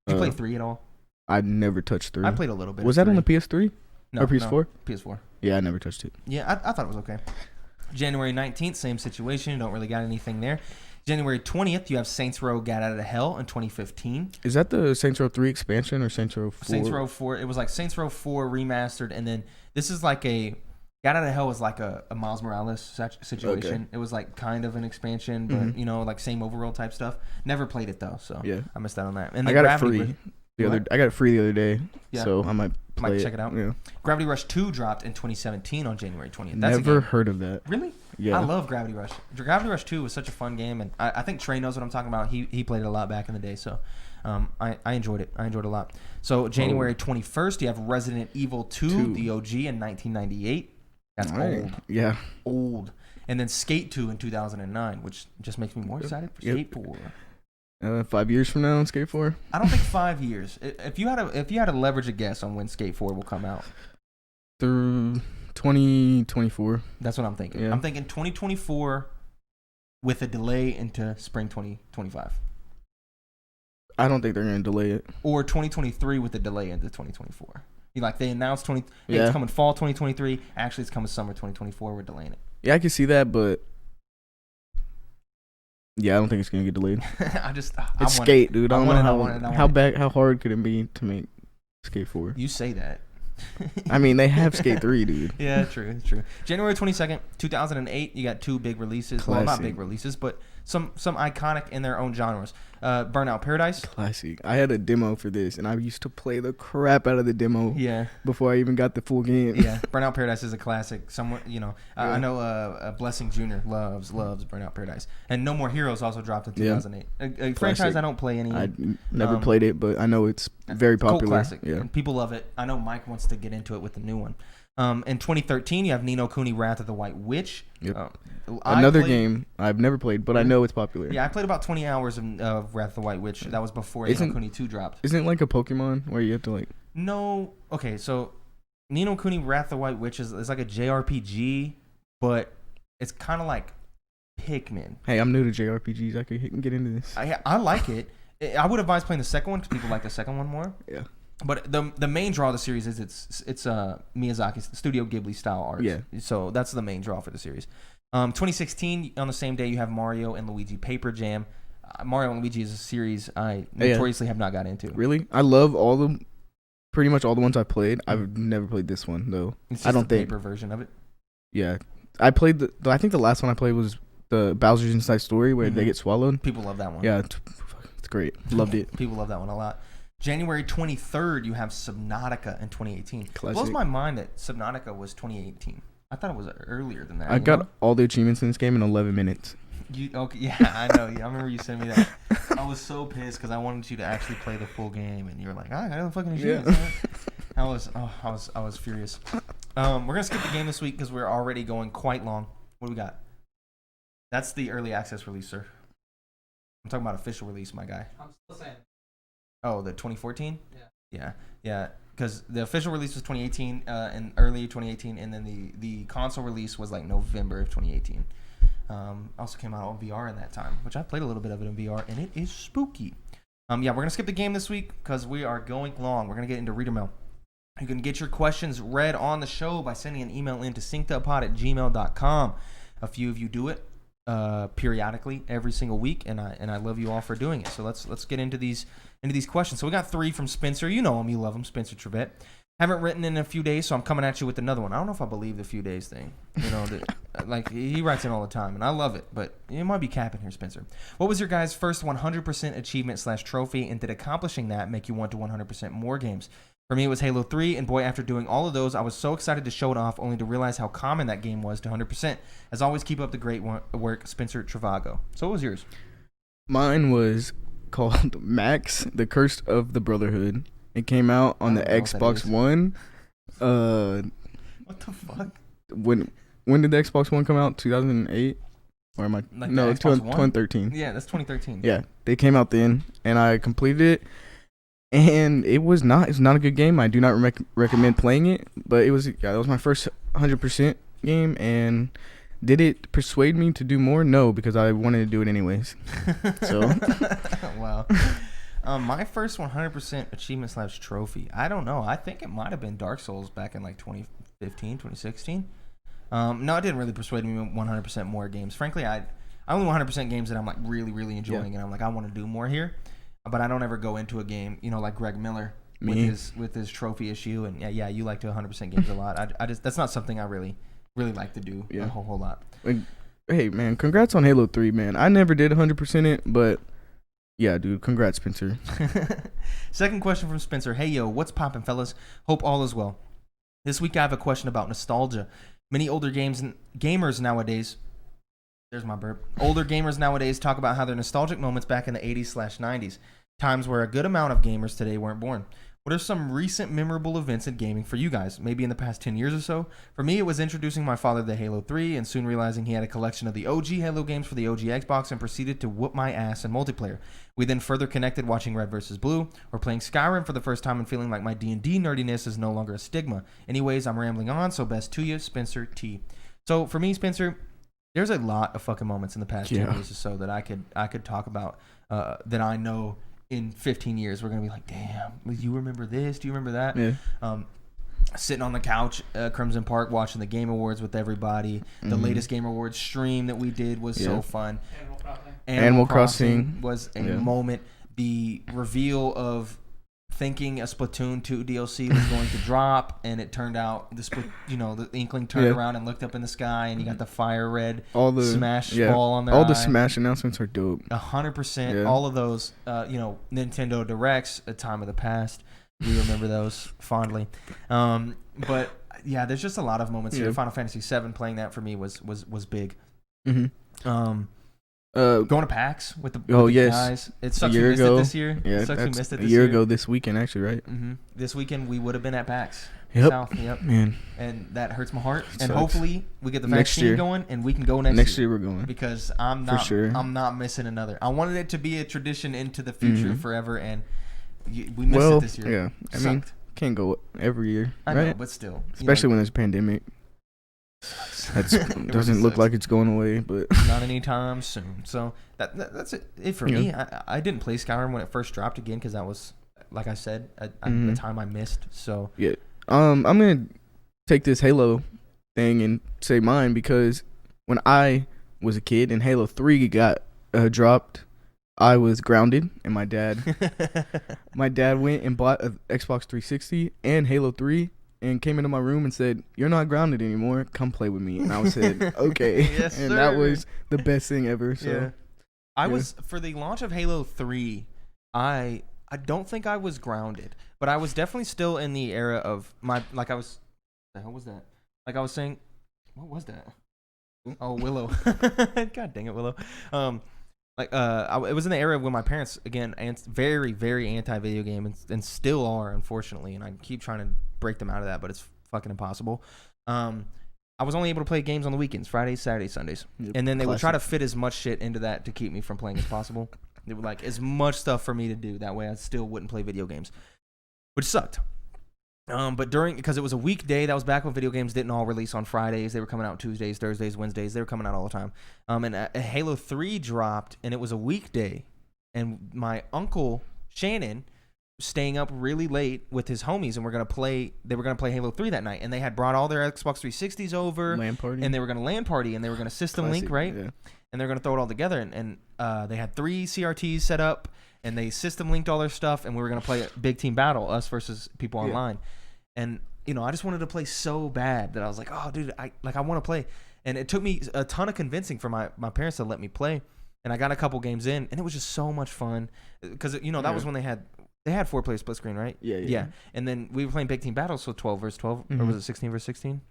Speaker 1: you played 3 at all?
Speaker 2: I never touched 3.
Speaker 1: I played a little bit.
Speaker 2: Was that on the PS3
Speaker 1: or
Speaker 2: PS4?
Speaker 1: No, PS4.
Speaker 2: Yeah, I never touched it.
Speaker 1: Yeah, I thought it was okay. January 19th, same situation. Don't really got anything there. January 20th, you have Saints Row Got Out of Hell in 2015.
Speaker 2: Is that the Saints Row 3 expansion or Saints Row 4?
Speaker 1: Saints Row 4. It was like Saints Row 4 remastered, and then this is like Got Out of Hell was like a Miles Morales situation. Okay. It was like kind of an expansion, but like same overworld type stuff. Never played it though, so I missed out on that. And
Speaker 2: I got it free. I got it free the other day, so I might
Speaker 1: check it out. Yeah. Gravity Rush 2 dropped in 2017 on January 20th.
Speaker 2: That's never heard of that.
Speaker 1: Really? Yeah. I love Gravity Rush. Gravity Rush 2 was such a fun game, and I think Trey knows what I'm talking about. He played it a lot back in the day, so I enjoyed it. I enjoyed it a lot. So January 21st, you have Resident Evil 2, the OG in 1998. That's old. Yeah. Old. And then Skate 2 in 2009, which just makes me more excited for Skate 4.
Speaker 2: 5 years from now on Skate 4?
Speaker 1: I don't think 5 years. If you had to leverage a guess on when Skate 4 will come out.
Speaker 2: Through 2024.
Speaker 1: That's what I'm thinking. Yeah. I'm thinking 2024 with a delay into spring 2025.
Speaker 2: I don't think they're going to delay it.
Speaker 1: Or 2023 with a delay into 2024. They announced it's coming fall 2023. Actually, it's coming summer 2024. We're delaying it.
Speaker 2: Yeah, I can see that, but yeah, I don't think it's gonna get delayed. It's Skate, dude. I don't know how hard could it be to make Skate 4?
Speaker 1: You say that.
Speaker 2: I mean, they have Skate 3, dude.
Speaker 1: Yeah, true. January 22nd, 2008, you got 2 big releases. Classic. Well, not big releases, but some iconic in their own genres. Burnout Paradise. Classic.
Speaker 2: I had a demo for this, and I used to play the crap out of the demo before I even got the full game.
Speaker 1: Yeah, Burnout Paradise is a classic. I know Blessing Jr. loves Burnout Paradise. And No More Heroes also dropped in 2008. A franchise I don't play any.
Speaker 2: I never played it, but I know it's very popular.
Speaker 1: Cult classic. Yeah. And people love it. I know Mike wants to get into it with the new one. In 2013, you have Ni no Kuni: Wrath of the White Witch.
Speaker 2: Yep. Another game I've never played, but I know it's popular.
Speaker 1: Yeah, I played about 20 hours of Wrath of the White Witch. That was before Ni no Kuni 2 dropped.
Speaker 2: Isn't it like a Pokemon where you have to like...
Speaker 1: No. Okay, so Ni no Kuni: Wrath of the White Witch is like a JRPG, but it's kind of like Pikmin.
Speaker 2: Hey, I'm new to JRPGs. I can get into this.
Speaker 1: I like it. I would advise playing the second one because people like the second one more. Yeah. But the main draw of the series is it's Miyazaki's Studio Ghibli style art. Yeah. So that's the main draw for the series. 2016 on the same day you have Mario and Luigi Paper Jam. Mario and Luigi is a series I
Speaker 2: Yeah.
Speaker 1: notoriously have not got into.
Speaker 2: Really? I love pretty much all the ones I played. I've never played this one though.
Speaker 1: It's just
Speaker 2: I don't
Speaker 1: the
Speaker 2: think.
Speaker 1: paper version of it.
Speaker 2: Yeah, I played I think the last one I played was the Bowser's Inside Story where they get swallowed.
Speaker 1: People love that one.
Speaker 2: Yeah, it's great. Loved it.
Speaker 1: People love that one a lot. January 23rd, you have Subnautica in 2018. It blows
Speaker 2: Classic.
Speaker 1: my mind that Subnautica was 2018. I thought it was earlier than that.
Speaker 2: I got all the achievements in this game in 11 minutes.
Speaker 1: Okay, yeah, I know. I remember you sent me that. I was so pissed because I wanted you to actually play the full game, and you were like, "I got the fucking achievements." I was furious. We're gonna skip the game this week because we're already going quite long. What do we got? That's the early access release, sir. I'm talking about official release, my guy.
Speaker 3: I'm still saying.
Speaker 1: Oh, the 2014?
Speaker 3: Yeah.
Speaker 1: Yeah. Because the official release was 2018, and early 2018, and then the console release was like November of 2018. Also came out on VR in that time, which I played a little bit of it in VR, and it is spooky. Yeah, we're gonna skip the game this week because we are going long. We're gonna get into reader mail. You can get your questions read on the show by sending an email in to synceduppod@gmail.com. A few of you do it periodically every single week, and I love you all for doing it. So let's get into these questions. So we got 3 from Spencer. You know him, you love him, Spencer Trevette. Haven't written in a few days, so I'm coming at you with another one. I don't know if I believe the few days thing. You know, like he writes in all the time, and I love it, but you might be capping here, Spencer. What was your guys' first 100% achievement / trophy, and did accomplishing that make you want to 100% more games? For me, it was Halo 3, and boy, after doing all of those, I was so excited to show it off, only to realize how common that game was to 100%. As always, keep up the great work, Spencer Travago. So what was yours?
Speaker 2: Mine was called Max, The Curse of the Brotherhood. It came out on the Xbox One.
Speaker 1: What the fuck?
Speaker 2: When did the Xbox One come out? 2008? Or am I?
Speaker 1: Like
Speaker 2: no,
Speaker 1: the Xbox One?
Speaker 2: 2013.
Speaker 1: Yeah, that's 2013.
Speaker 2: Yeah, they came out then, and I completed it. And it's not a good game. I do not recommend playing it. But that was my first 100% game. And did it persuade me to do more? No, because I wanted to do it anyways. So
Speaker 1: wow. My first 100% achievement / trophy. I don't know. I think it might have been Dark Souls back in like 2015, 2016. No, it didn't really persuade me 100% more games. Frankly, I only 100% games that I'm like really, really enjoying, and I'm like I want to do more here. But I don't ever go into a game, you know, like Greg Miller with his trophy issue, and yeah, you like to 100% games a lot. I just that's not something I really like to do a whole lot.
Speaker 2: Hey man, congrats on Halo 3, man. I never did 100% it, but yeah, dude, congrats, Spencer.
Speaker 1: Second question from Spencer. Hey yo, what's poppin', fellas? Hope all is well. This week I have a question about nostalgia. Many older gamers nowadays. There's my burp. Older gamers nowadays talk about how their nostalgic moments back in the 80s / 90s, times where a good amount of gamers today weren't born. What are some recent memorable events in gaming for you guys, maybe in the past 10 years or so? For me, it was introducing my father to Halo 3 and soon realizing he had a collection of the OG Halo games for the OG Xbox and proceeded to whoop my ass in multiplayer. We then further connected watching Red vs. Blue or playing Skyrim for the first time and feeling like my D&D nerdiness is no longer a stigma. Anyways, I'm rambling on, so best to you, Spencer T. So for me, Spencer, there's a lot of fucking moments in the past 10 years or so that I could talk about that I know in 15 years we're gonna be like, damn, you remember this? Do you remember that?
Speaker 2: Yeah.
Speaker 1: Sitting on the couch at Crimson Park watching the Game Awards with everybody. The latest Game Awards stream that we did was so fun. Animal Crossing was a moment. The reveal of thinking a Splatoon 2 DLC was going to drop, and it turned out the Inkling turned around and looked up in the sky, and you got the fire red Smash ball on their eye.
Speaker 2: The Smash announcements are dope.
Speaker 1: 100%. All of those, Nintendo Directs, a time of the past. We remember those fondly. But yeah, there's just a lot of moments here. Final Fantasy VII, playing that for me was big.
Speaker 2: Mm-hmm.
Speaker 1: Going to PAX with the guys. It sucks we missed it this year.
Speaker 2: Yeah,
Speaker 1: it sucks we missed it this
Speaker 2: a year ago this weekend, actually, right?
Speaker 1: Mm-hmm. This weekend we would have been at PAX.
Speaker 2: Yep.
Speaker 1: South,
Speaker 2: Man.
Speaker 1: And that hurts my heart. And
Speaker 2: Sucks.
Speaker 1: hopefully we get the vaccine going and we can go next year.
Speaker 2: Next year we're going.
Speaker 1: Because I'm not missing another. I wanted it to be a tradition into the future forever, and we missed it this year.
Speaker 2: Yeah. I mean, can't go every year,
Speaker 1: I
Speaker 2: right?
Speaker 1: know, but still.
Speaker 2: Especially when there's a pandemic. That doesn't look like it's going away, but
Speaker 1: not anytime soon. So that's it for me. I didn't play Skyrim when it first dropped again because that was, like I said, the time I missed. So
Speaker 2: yeah, I'm gonna take this Halo thing and say mine because when I was a kid and Halo 3 got dropped, I was grounded, and my dad went and bought an Xbox 360 and Halo 3, and came into my room and said, "You're not grounded anymore. Come play with me." And I said, "Okay."
Speaker 1: Yes,
Speaker 2: and
Speaker 1: sir.
Speaker 2: that was the best thing ever. So
Speaker 1: Yeah. I
Speaker 2: Yeah.
Speaker 1: was for the launch of Halo 3, I don't think I was grounded, but I was definitely still in the era of my like I was the hell was that? Like I was saying, what was that? Oh, Willow. God dang it, Willow. It was in the era when my parents again very very anti-video game and still are, unfortunately, and I keep trying to break them out of that, but it's fucking impossible. I was only able to play games on the weekends, Fridays, Saturdays, Sundays.
Speaker 2: Yep,
Speaker 1: And then they would try to
Speaker 2: classic.
Speaker 1: fit as much shit into that to keep me from playing as possible. They would like as much stuff for me to do. That way I still wouldn't play video games, which sucked. But because it was a weekday, that was back when video games didn't all release on Fridays. They were coming out Tuesdays, Thursdays, Wednesdays. They were coming out all the time. And Halo 3 dropped, and it was a weekday. And my uncle, Shannon, staying up really late with his homies, and they were gonna play Halo 3 that night, and they had brought all their Xbox 360s over,
Speaker 2: LAN party.
Speaker 1: and they were gonna LAN party, and they were gonna system link, right?
Speaker 2: Yeah.
Speaker 1: And they're gonna throw it all together, and they had 3 CRTs set up, and they system linked all their stuff, and we were gonna play a big team battle, us versus people online, and I just wanted to play so bad that I was like, oh dude, I want to play, and it took me a ton of convincing for my parents to let me play, and I got a couple games in, and it was just so much fun, because that was when they had 4-player split screen, right?
Speaker 2: Yeah.
Speaker 1: And then we were playing big team battles, so 12 versus 12, or was it 16 versus 16?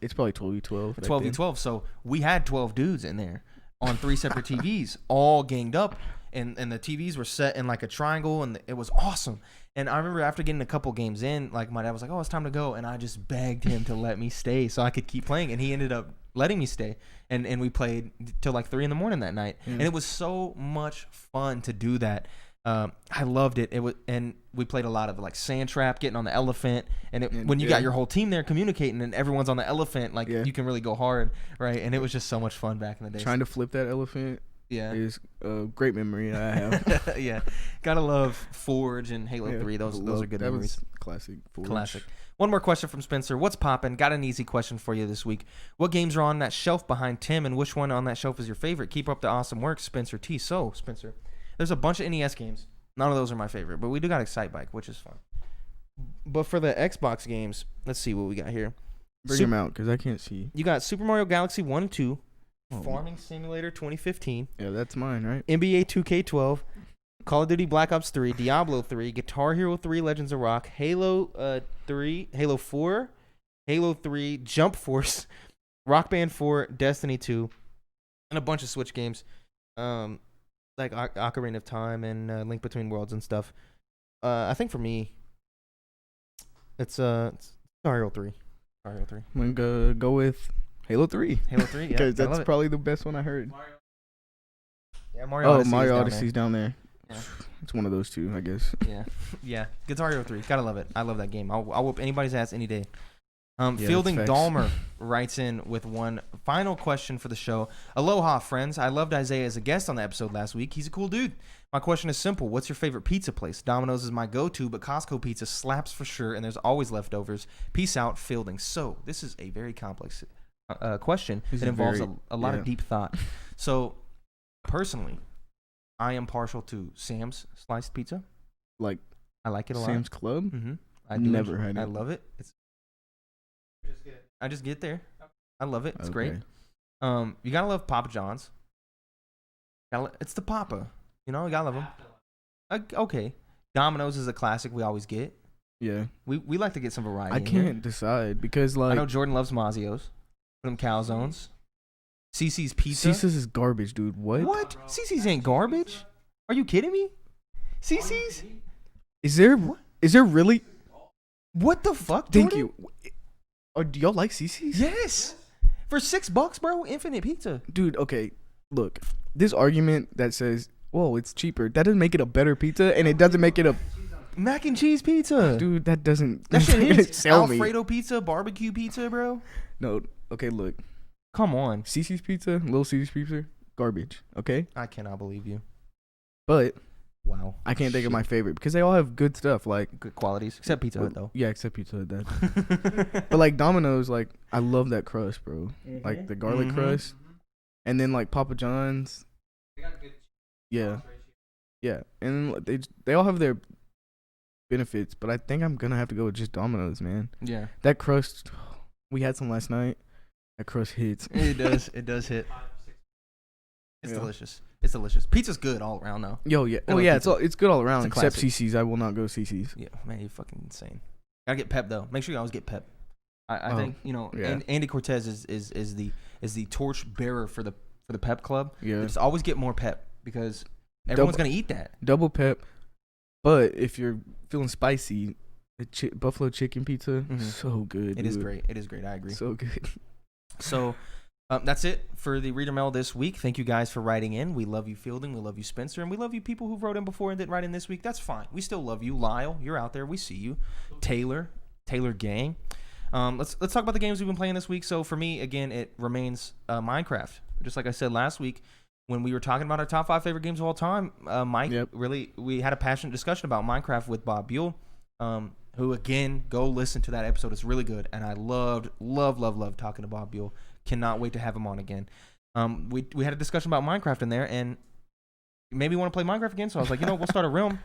Speaker 2: It's probably 12v12.
Speaker 1: 12v12. So we had 12 dudes in there on 3 separate TVs, all ganged up, and the TVs were set in like a triangle, and it was awesome. And I remember after getting a couple games in, like my dad was like, "Oh, it's time to go," and I just begged him to let me stay so I could keep playing, and he ended up letting me stay, and we played till like 3 a.m. that night, and it was so much fun to do that. I loved it. And we played a lot of like sand trap, getting on the elephant, and when you got your whole team there communicating, and everyone's on the elephant, like you can really go hard, right? And it was just so much fun back in the day.
Speaker 2: Trying to flip that elephant.
Speaker 1: Yeah,
Speaker 2: is a great memory I have.
Speaker 1: Yeah, gotta love Forge and Halo 3. Those are good memories.
Speaker 2: Was classic. Forge.
Speaker 1: Classic. One more question from Spencer. What's poppin'? Got an easy question for you this week. What games are on that shelf behind Tim, and which one on that shelf is your favorite? Keep up the awesome work, Spencer T. So, Spencer, there's a bunch of NES games. None of those are my favorite, but we do got Excite Bike, which is fun. But for the Xbox games, let's see what we got here.
Speaker 2: Bring them out, because I can't see.
Speaker 1: You got Super Mario Galaxy 1 and 2, Farming Simulator 2015.
Speaker 2: Yeah, that's mine, right?
Speaker 1: NBA 2K12, Call of Duty Black Ops 3, Diablo 3, Guitar Hero 3, Legends of Rock, Halo 3, Halo 4, Halo 3, Jump Force, Rock Band 4, Destiny 2, and a bunch of Switch games, like Ocarina of Time and Link Between Worlds and stuff. I think for me, it's Guitar Hero 3. Guitar Hero 3.
Speaker 2: I'm gonna go with Halo 3.
Speaker 1: Halo 3, yeah.
Speaker 2: Because that's probably the best one I heard.
Speaker 1: Yeah, Mario Odyssey.
Speaker 2: Mario
Speaker 1: down
Speaker 2: Odyssey's down there.
Speaker 1: Yeah.
Speaker 2: It's one of those two, I guess.
Speaker 1: Yeah. Guitar Hero 3, gotta love it. I love that game. I'll whoop anybody's ass any day. Fielding
Speaker 2: that's facts.
Speaker 1: Dahmer writes in with one final question for the show. Aloha, friends. I loved Isaiah as a guest on the episode last week. He's a cool dude. My question is simple. What's your favorite pizza place? Domino's is my go-to, but Costco pizza slaps for sure, and there's always leftovers. Peace out, Fielding. So this is a very complex question that involves a lot of deep thought. So personally, I am partial to Sam's sliced pizza.
Speaker 2: Like
Speaker 1: I like it a lot.
Speaker 2: Sam's Club?
Speaker 1: Mm-hmm. I
Speaker 2: Never had it.
Speaker 1: I love it. I just get there. I love it. It's great. You gotta love Papa John's. It's the Papa. You gotta love them. Okay. Domino's is a classic we always get.
Speaker 2: Yeah.
Speaker 1: We like to get some variety.
Speaker 2: I can't decide because
Speaker 1: I know Jordan loves Mazio's. Them calzones. CC's Pizza.
Speaker 2: CC's is garbage, dude. What?
Speaker 1: CC's ain't garbage. Are you kidding me? CC's?
Speaker 2: Is there really?
Speaker 1: What the fuck, Jordan?
Speaker 2: Thank you. Do y'all like CC's?
Speaker 1: Yes. For $6, bro. Infinite pizza.
Speaker 2: Dude, okay. Look, this argument that says, "Whoa, it's cheaper," that doesn't make it a better pizza, and it doesn't make it a
Speaker 1: mac and cheese pizza.
Speaker 2: Dude, that doesn't.
Speaker 1: That shit is
Speaker 2: sell me.
Speaker 1: Alfredo pizza, barbecue pizza, bro.
Speaker 2: No. Okay, look.
Speaker 1: Come on.
Speaker 2: CC's Pizza, Little Caesar's Pizza, garbage. Okay.
Speaker 1: I cannot believe you.
Speaker 2: But
Speaker 1: wow,
Speaker 2: I can't think of my favorite because they all have good stuff, like
Speaker 1: good qualities, except Pizza Hut though.
Speaker 2: Yeah, except Pizza Hut. That. But like Domino's, like I love that crust, bro. Like the garlic crust, and then like Papa John's.
Speaker 3: They got good
Speaker 2: Yeah. Yeah, and they all have their benefits, but I think I'm gonna have to go with just Domino's, man.
Speaker 1: Yeah,
Speaker 2: That crust, we had some last night. That crust hits.
Speaker 1: it does. It does hit. It's
Speaker 2: Yeah.
Speaker 1: delicious. It's delicious. Pizza's good all around though.
Speaker 2: Yo, yeah.
Speaker 1: I
Speaker 2: Oh
Speaker 1: love
Speaker 2: yeah,
Speaker 1: pizza.
Speaker 2: it's good all around
Speaker 1: It's a
Speaker 2: except
Speaker 1: classic.
Speaker 2: CC's. I will not go CC's.
Speaker 1: Yeah, man, you're fucking insane. Gotta get pep though. Make sure you always get pep. I think
Speaker 2: yeah.
Speaker 1: Andy Cortez is the torch bearer for the pep club.
Speaker 2: Yeah.
Speaker 1: Just always get more pep because everyone's gonna eat that.
Speaker 2: Double pep. But if you're feeling spicy, the buffalo chicken pizza, so good.
Speaker 1: It is
Speaker 2: dude.
Speaker 1: great. It is great. I agree.
Speaker 2: So good.
Speaker 1: So that's it for the Reader Mail this week. Thank you guys for writing in. We love you, Fielding. We love you, Spencer. And we love you people who wrote in before and didn't write in this week. That's fine. We still love you. Lyle, you're out there. We see you. Taylor Gang. Let's talk about the games we've been playing this week. So for me, again, it remains Minecraft. Just like I said last week, when we were talking about our top 5 favorite games of all time, Mike, we had a passionate discussion about Minecraft with Bob Buell, who, again, go listen to that episode. It's really good. And I loved talking to Bob Buell. Cannot wait to have him on again. We had a discussion about Minecraft in there, and maybe want to play Minecraft again. So I was like, we'll start a realm.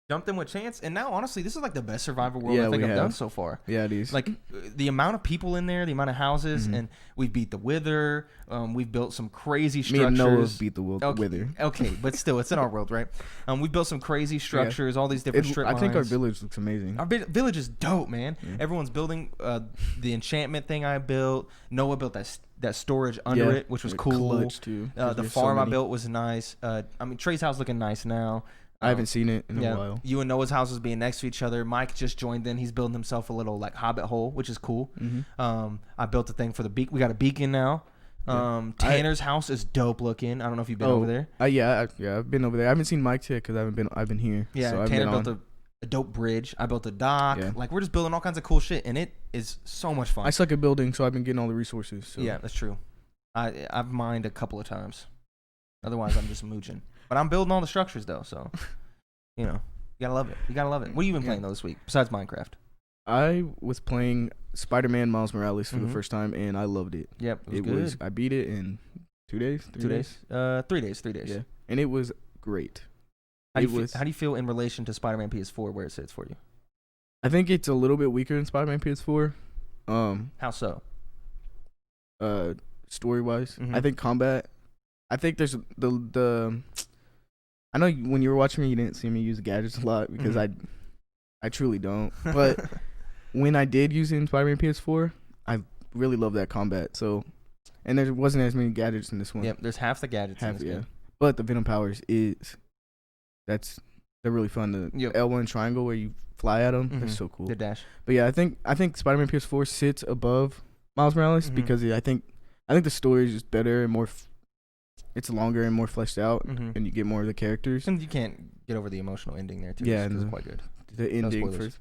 Speaker 1: Jumped in with Chance, and now honestly, this is like the best survival world I think I've done so far.
Speaker 2: Yeah, it is.
Speaker 1: Like the amount of people in there, the amount of houses, and we beat the Wither. We've built some crazy structures.
Speaker 2: Me and Noah beat the Wither.
Speaker 1: Okay, but still, it's in our world, right? We built some crazy structures, all these different strip lines.
Speaker 2: I think our village looks amazing.
Speaker 1: Our village is dope, man.
Speaker 2: Yeah.
Speaker 1: Everyone's building the enchantment thing I built. Noah built that storage under it, which was cool.
Speaker 2: Clutch too.
Speaker 1: The farm I built was nice. Trey's house looking nice now.
Speaker 2: I haven't seen it in a while.
Speaker 1: You and Noah's houses being next to each other. Mike just joined in. He's building himself a little like hobbit hole, which is cool. I built a thing for the beacon. We got a beacon now. Tanner's house is dope looking. I don't know if you've been over there.
Speaker 2: I've been over there. I haven't seen Mike's yet because I've been here.
Speaker 1: Yeah,
Speaker 2: so
Speaker 1: Tanner built a dope bridge. I built a dock.
Speaker 2: Yeah.
Speaker 1: Like we're just building all kinds of cool shit, and it is so much fun.
Speaker 2: I suck at building, so I've been getting all the resources. So.
Speaker 1: Yeah, that's true. I've mined a couple of times. Otherwise, I'm just mooching. But I'm building all the structures though, so you gotta love it. You gotta love it. What have you been playing though this week besides Minecraft?
Speaker 2: I was playing Spider-Man Miles Morales for the first time, and I loved it.
Speaker 1: Yep, it was good.
Speaker 2: I beat it in 2 days.
Speaker 1: 2 days. 3 days. 3 days.
Speaker 2: Yeah, and it was great.
Speaker 1: How do you feel in relation to Spider-Man PS4 where it sits for you?
Speaker 2: I think it's a little bit weaker than Spider-Man PS4.
Speaker 1: How so?
Speaker 2: Story-wise, I think combat. I think there's the. I know when you were watching me, you didn't see me use gadgets a lot because I truly don't. But when I did use it in Spider-Man PS4, I really love that combat. So, and there wasn't as many gadgets in this one.
Speaker 1: Yep, there's half the gadgets in this game.
Speaker 2: But the Venom powers they're really fun. The L1 triangle where you fly at them, that's so cool.
Speaker 1: The dash.
Speaker 2: But yeah, I think Spider-Man PS4 sits above Miles Morales because I think the story is just better and more. It's longer and more fleshed out, and you get more of the characters.
Speaker 1: And you can't get over the emotional ending there too.
Speaker 2: Yeah,
Speaker 1: it's quite good.
Speaker 2: The ending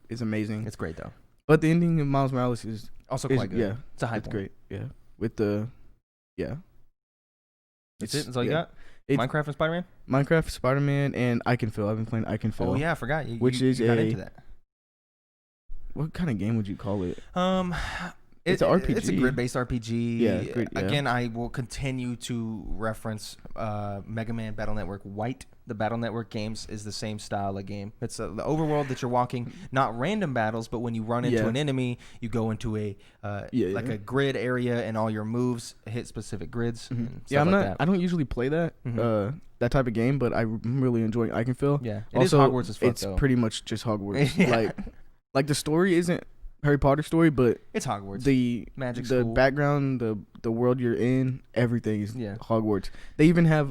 Speaker 2: is amazing.
Speaker 1: It's great though.
Speaker 2: But the ending of Miles Morales is
Speaker 1: also quite good.
Speaker 2: Yeah,
Speaker 1: it's a high point.
Speaker 2: It's great. Yeah, with the
Speaker 1: That's it. That's all you got. Minecraft and Spider-Man.
Speaker 2: Minecraft, Spider-Man, and I Can Feel. I've been playing I Can Feel.
Speaker 1: Oh yeah, I forgot. You got into that.
Speaker 2: What kind of game would you call it?
Speaker 1: It's
Speaker 2: an RPG.
Speaker 1: It's a grid-based RPG.
Speaker 2: Yeah.
Speaker 1: Again, I will continue to reference Mega Man Battle Network White. The Battle Network games is the same style of game. It's the overworld that you're walking, not random battles, but when you run into an enemy, you go into a a grid area, and all your moves hit specific grids. And stuff like that.
Speaker 2: I don't usually play that that type of game, but I'm really enjoying I Can Feel.
Speaker 1: Yeah, it is Hogwarts as fuck.
Speaker 2: It's pretty much just Hogwarts. Like the story isn't Harry Potter story, but
Speaker 1: it's Hogwarts.
Speaker 2: The
Speaker 1: magic
Speaker 2: the
Speaker 1: school.
Speaker 2: Background, the world you're in, everything is Hogwarts. They even have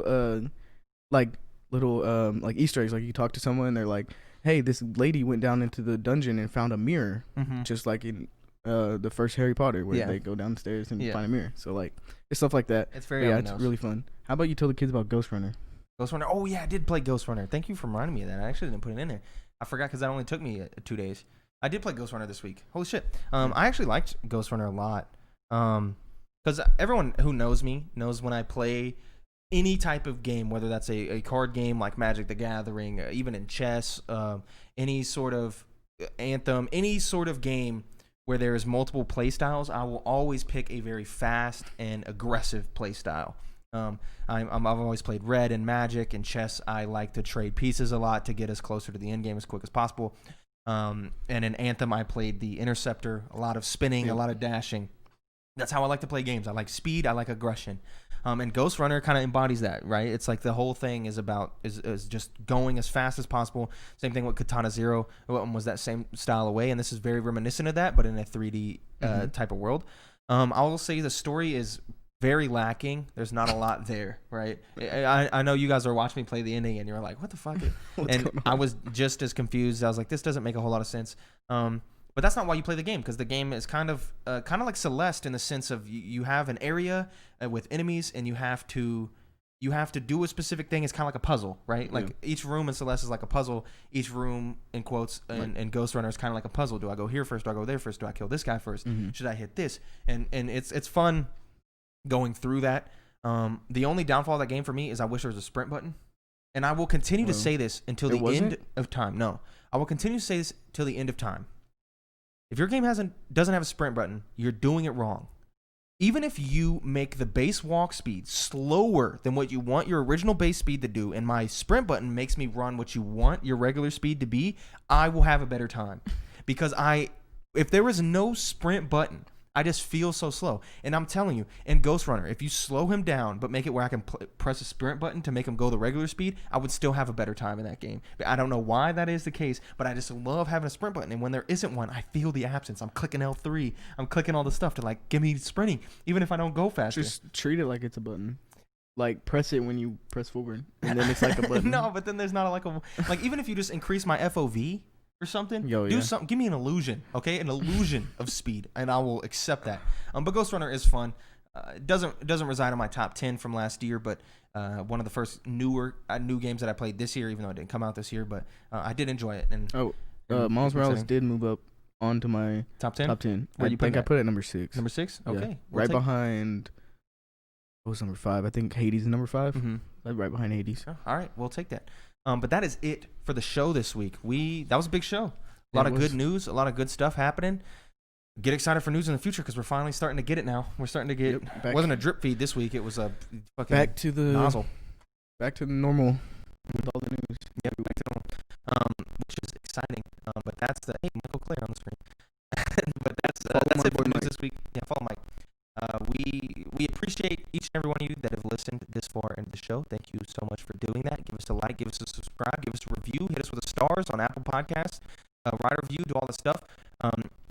Speaker 2: like little like Easter eggs. Like you talk to someone, and they're like, "Hey, this lady went down into the dungeon and found a mirror," just like in the first Harry Potter, where they go downstairs and find a mirror. So like it's stuff like that.
Speaker 1: It's very
Speaker 2: it's really fun. How about you tell the kids about Ghostrunner?
Speaker 1: Ghostrunner. Oh yeah, I did play Ghostrunner. Thank you for reminding me of that. I actually didn't put it in there. I forgot because that only took me 2 days. I did play Ghostrunner this week. Holy shit. I actually liked Ghostrunner a lot. Because everyone who knows me knows when I play any type of game, whether that's a card game like Magic the Gathering, even in chess, any sort of Anthem, any sort of game where there is multiple play styles, I will always pick a very fast and aggressive play style. I've always played red in Magic and chess. I like to trade pieces a lot to get us closer to the end game as quick as possible. And in Anthem, I played the Interceptor, a lot of spinning, a lot of dashing. That's how I like to play games. I like speed. I like aggression. And Ghostrunner kind of embodies that, right? It's like the whole thing is about is just going as fast as possible. Same thing with Katana Zero. Was that same style away, and this is very reminiscent of that, but in a 3D type of world. I will say the story is very lacking. There's not a lot there, right? I know you guys are watching me play the ending, and you're like, "What the fuck?" And I was just as confused. I was like, "This doesn't make a whole lot of sense." But that's not why you play the game, because the game is kind of like Celeste in the sense of you have an area with enemies, and you have to do a specific thing. It's kind of like a puzzle, right? Like each room in Celeste is like a puzzle. Each room, in quotes, in Ghostrunner is kind of like a puzzle. Do I go here first? Do I go there first? Do I kill this guy first? Should I hit this? And it's fun going through that. The only downfall of that game for me is I wish there was a sprint button. And I will continue to say this until the end of time. No, I will continue to say this till the end of time. If your game doesn't have a sprint button, you're doing it wrong. Even if you make the base walk speed slower than what you want your original base speed to do, and my sprint button makes me run what you want your regular speed to be, I will have a better time. Because if there was no sprint button, I just feel so slow. And I'm telling you, in Ghostrunner, if you slow him down but make it where I can press a sprint button to make him go the regular speed, I would still have a better time in that game. I don't know why that is the case, but I just love having a sprint button. And when there isn't one, I feel the absence. I'm clicking L3. I'm clicking all the stuff to like give me sprinting, even if I don't go faster.
Speaker 2: Just treat it like it's a button. Like press it when you press forward, and then it's like a button.
Speaker 1: No, but then there's not like even if you just increase my FOV or something, do something. Give me an illusion, okay? An illusion of speed, and I will accept that. But Ghostrunner is fun. It doesn't reside in my top 10 from last year, but one of the first new games that I played this year, even though it didn't come out this year. But I did enjoy it. And
Speaker 2: Miles Morales did move up onto my
Speaker 1: top 10.
Speaker 2: I think I put it at number 6.
Speaker 1: Number 6? Okay,
Speaker 2: yeah. Right behind. What was number 5? I think Hades is number 5. Like right behind Hades.
Speaker 1: All right, we'll take that. But that is it for the show this week. That was a big show. A lot of good news, a lot of good stuff happening. Get excited for news in the future because we're finally starting to get it now. We're starting to get. It wasn't a drip feed this week. It was a fucking nozzle.
Speaker 2: Back to the normal with all the news.
Speaker 1: Yeah, back to normal. Which is exciting. But that's hey, Michael Clare on the screen. But that's it for news this week. Yeah, follow Mike. We appreciate each and every one of you that have listened this far into the show. Thank you so much for doing that. Give us a like, give us a subscribe, give us a review, hit us with the stars on Apple Podcasts, write a review, do all the stuff.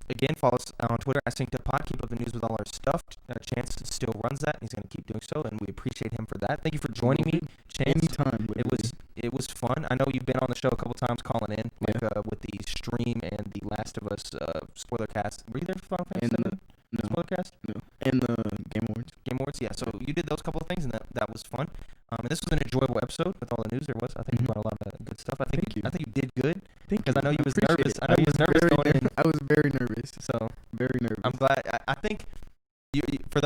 Speaker 1: Again, follow us on Twitter at synceduppod. Keep up the news with all our stuff. Chance still runs that, and he's going to keep doing so, and we appreciate him for that. Thank you for joining me, Chance.
Speaker 2: Anytime.
Speaker 1: It was fun. I know you've been on the show a couple times calling in, with the stream and the Last of Us spoiler cast. Were you there for Final Fantasy VII?
Speaker 2: No.
Speaker 1: Spoilercast?
Speaker 2: No. And the Game Awards.
Speaker 1: Game Awards, yeah. So you did those couple of things, and that was fun. And this was an enjoyable episode with all the news there was. I think you brought a lot of good stuff. I think you did good. Because I know you was nervous. I know you was nervous going in.
Speaker 2: I was very nervous.
Speaker 1: So
Speaker 2: very nervous.
Speaker 1: I'm glad. I think you for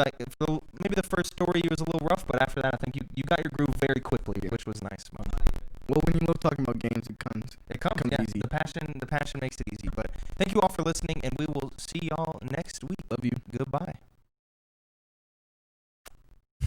Speaker 1: maybe the first story it was a little rough, but after that I think you got your groove very quickly, which was nice.
Speaker 2: Well, when you love talking about games, it comes easy.
Speaker 1: The passion makes it easy. But thank you all for listening, and we will see y'all next week.
Speaker 2: Love you.
Speaker 1: Goodbye.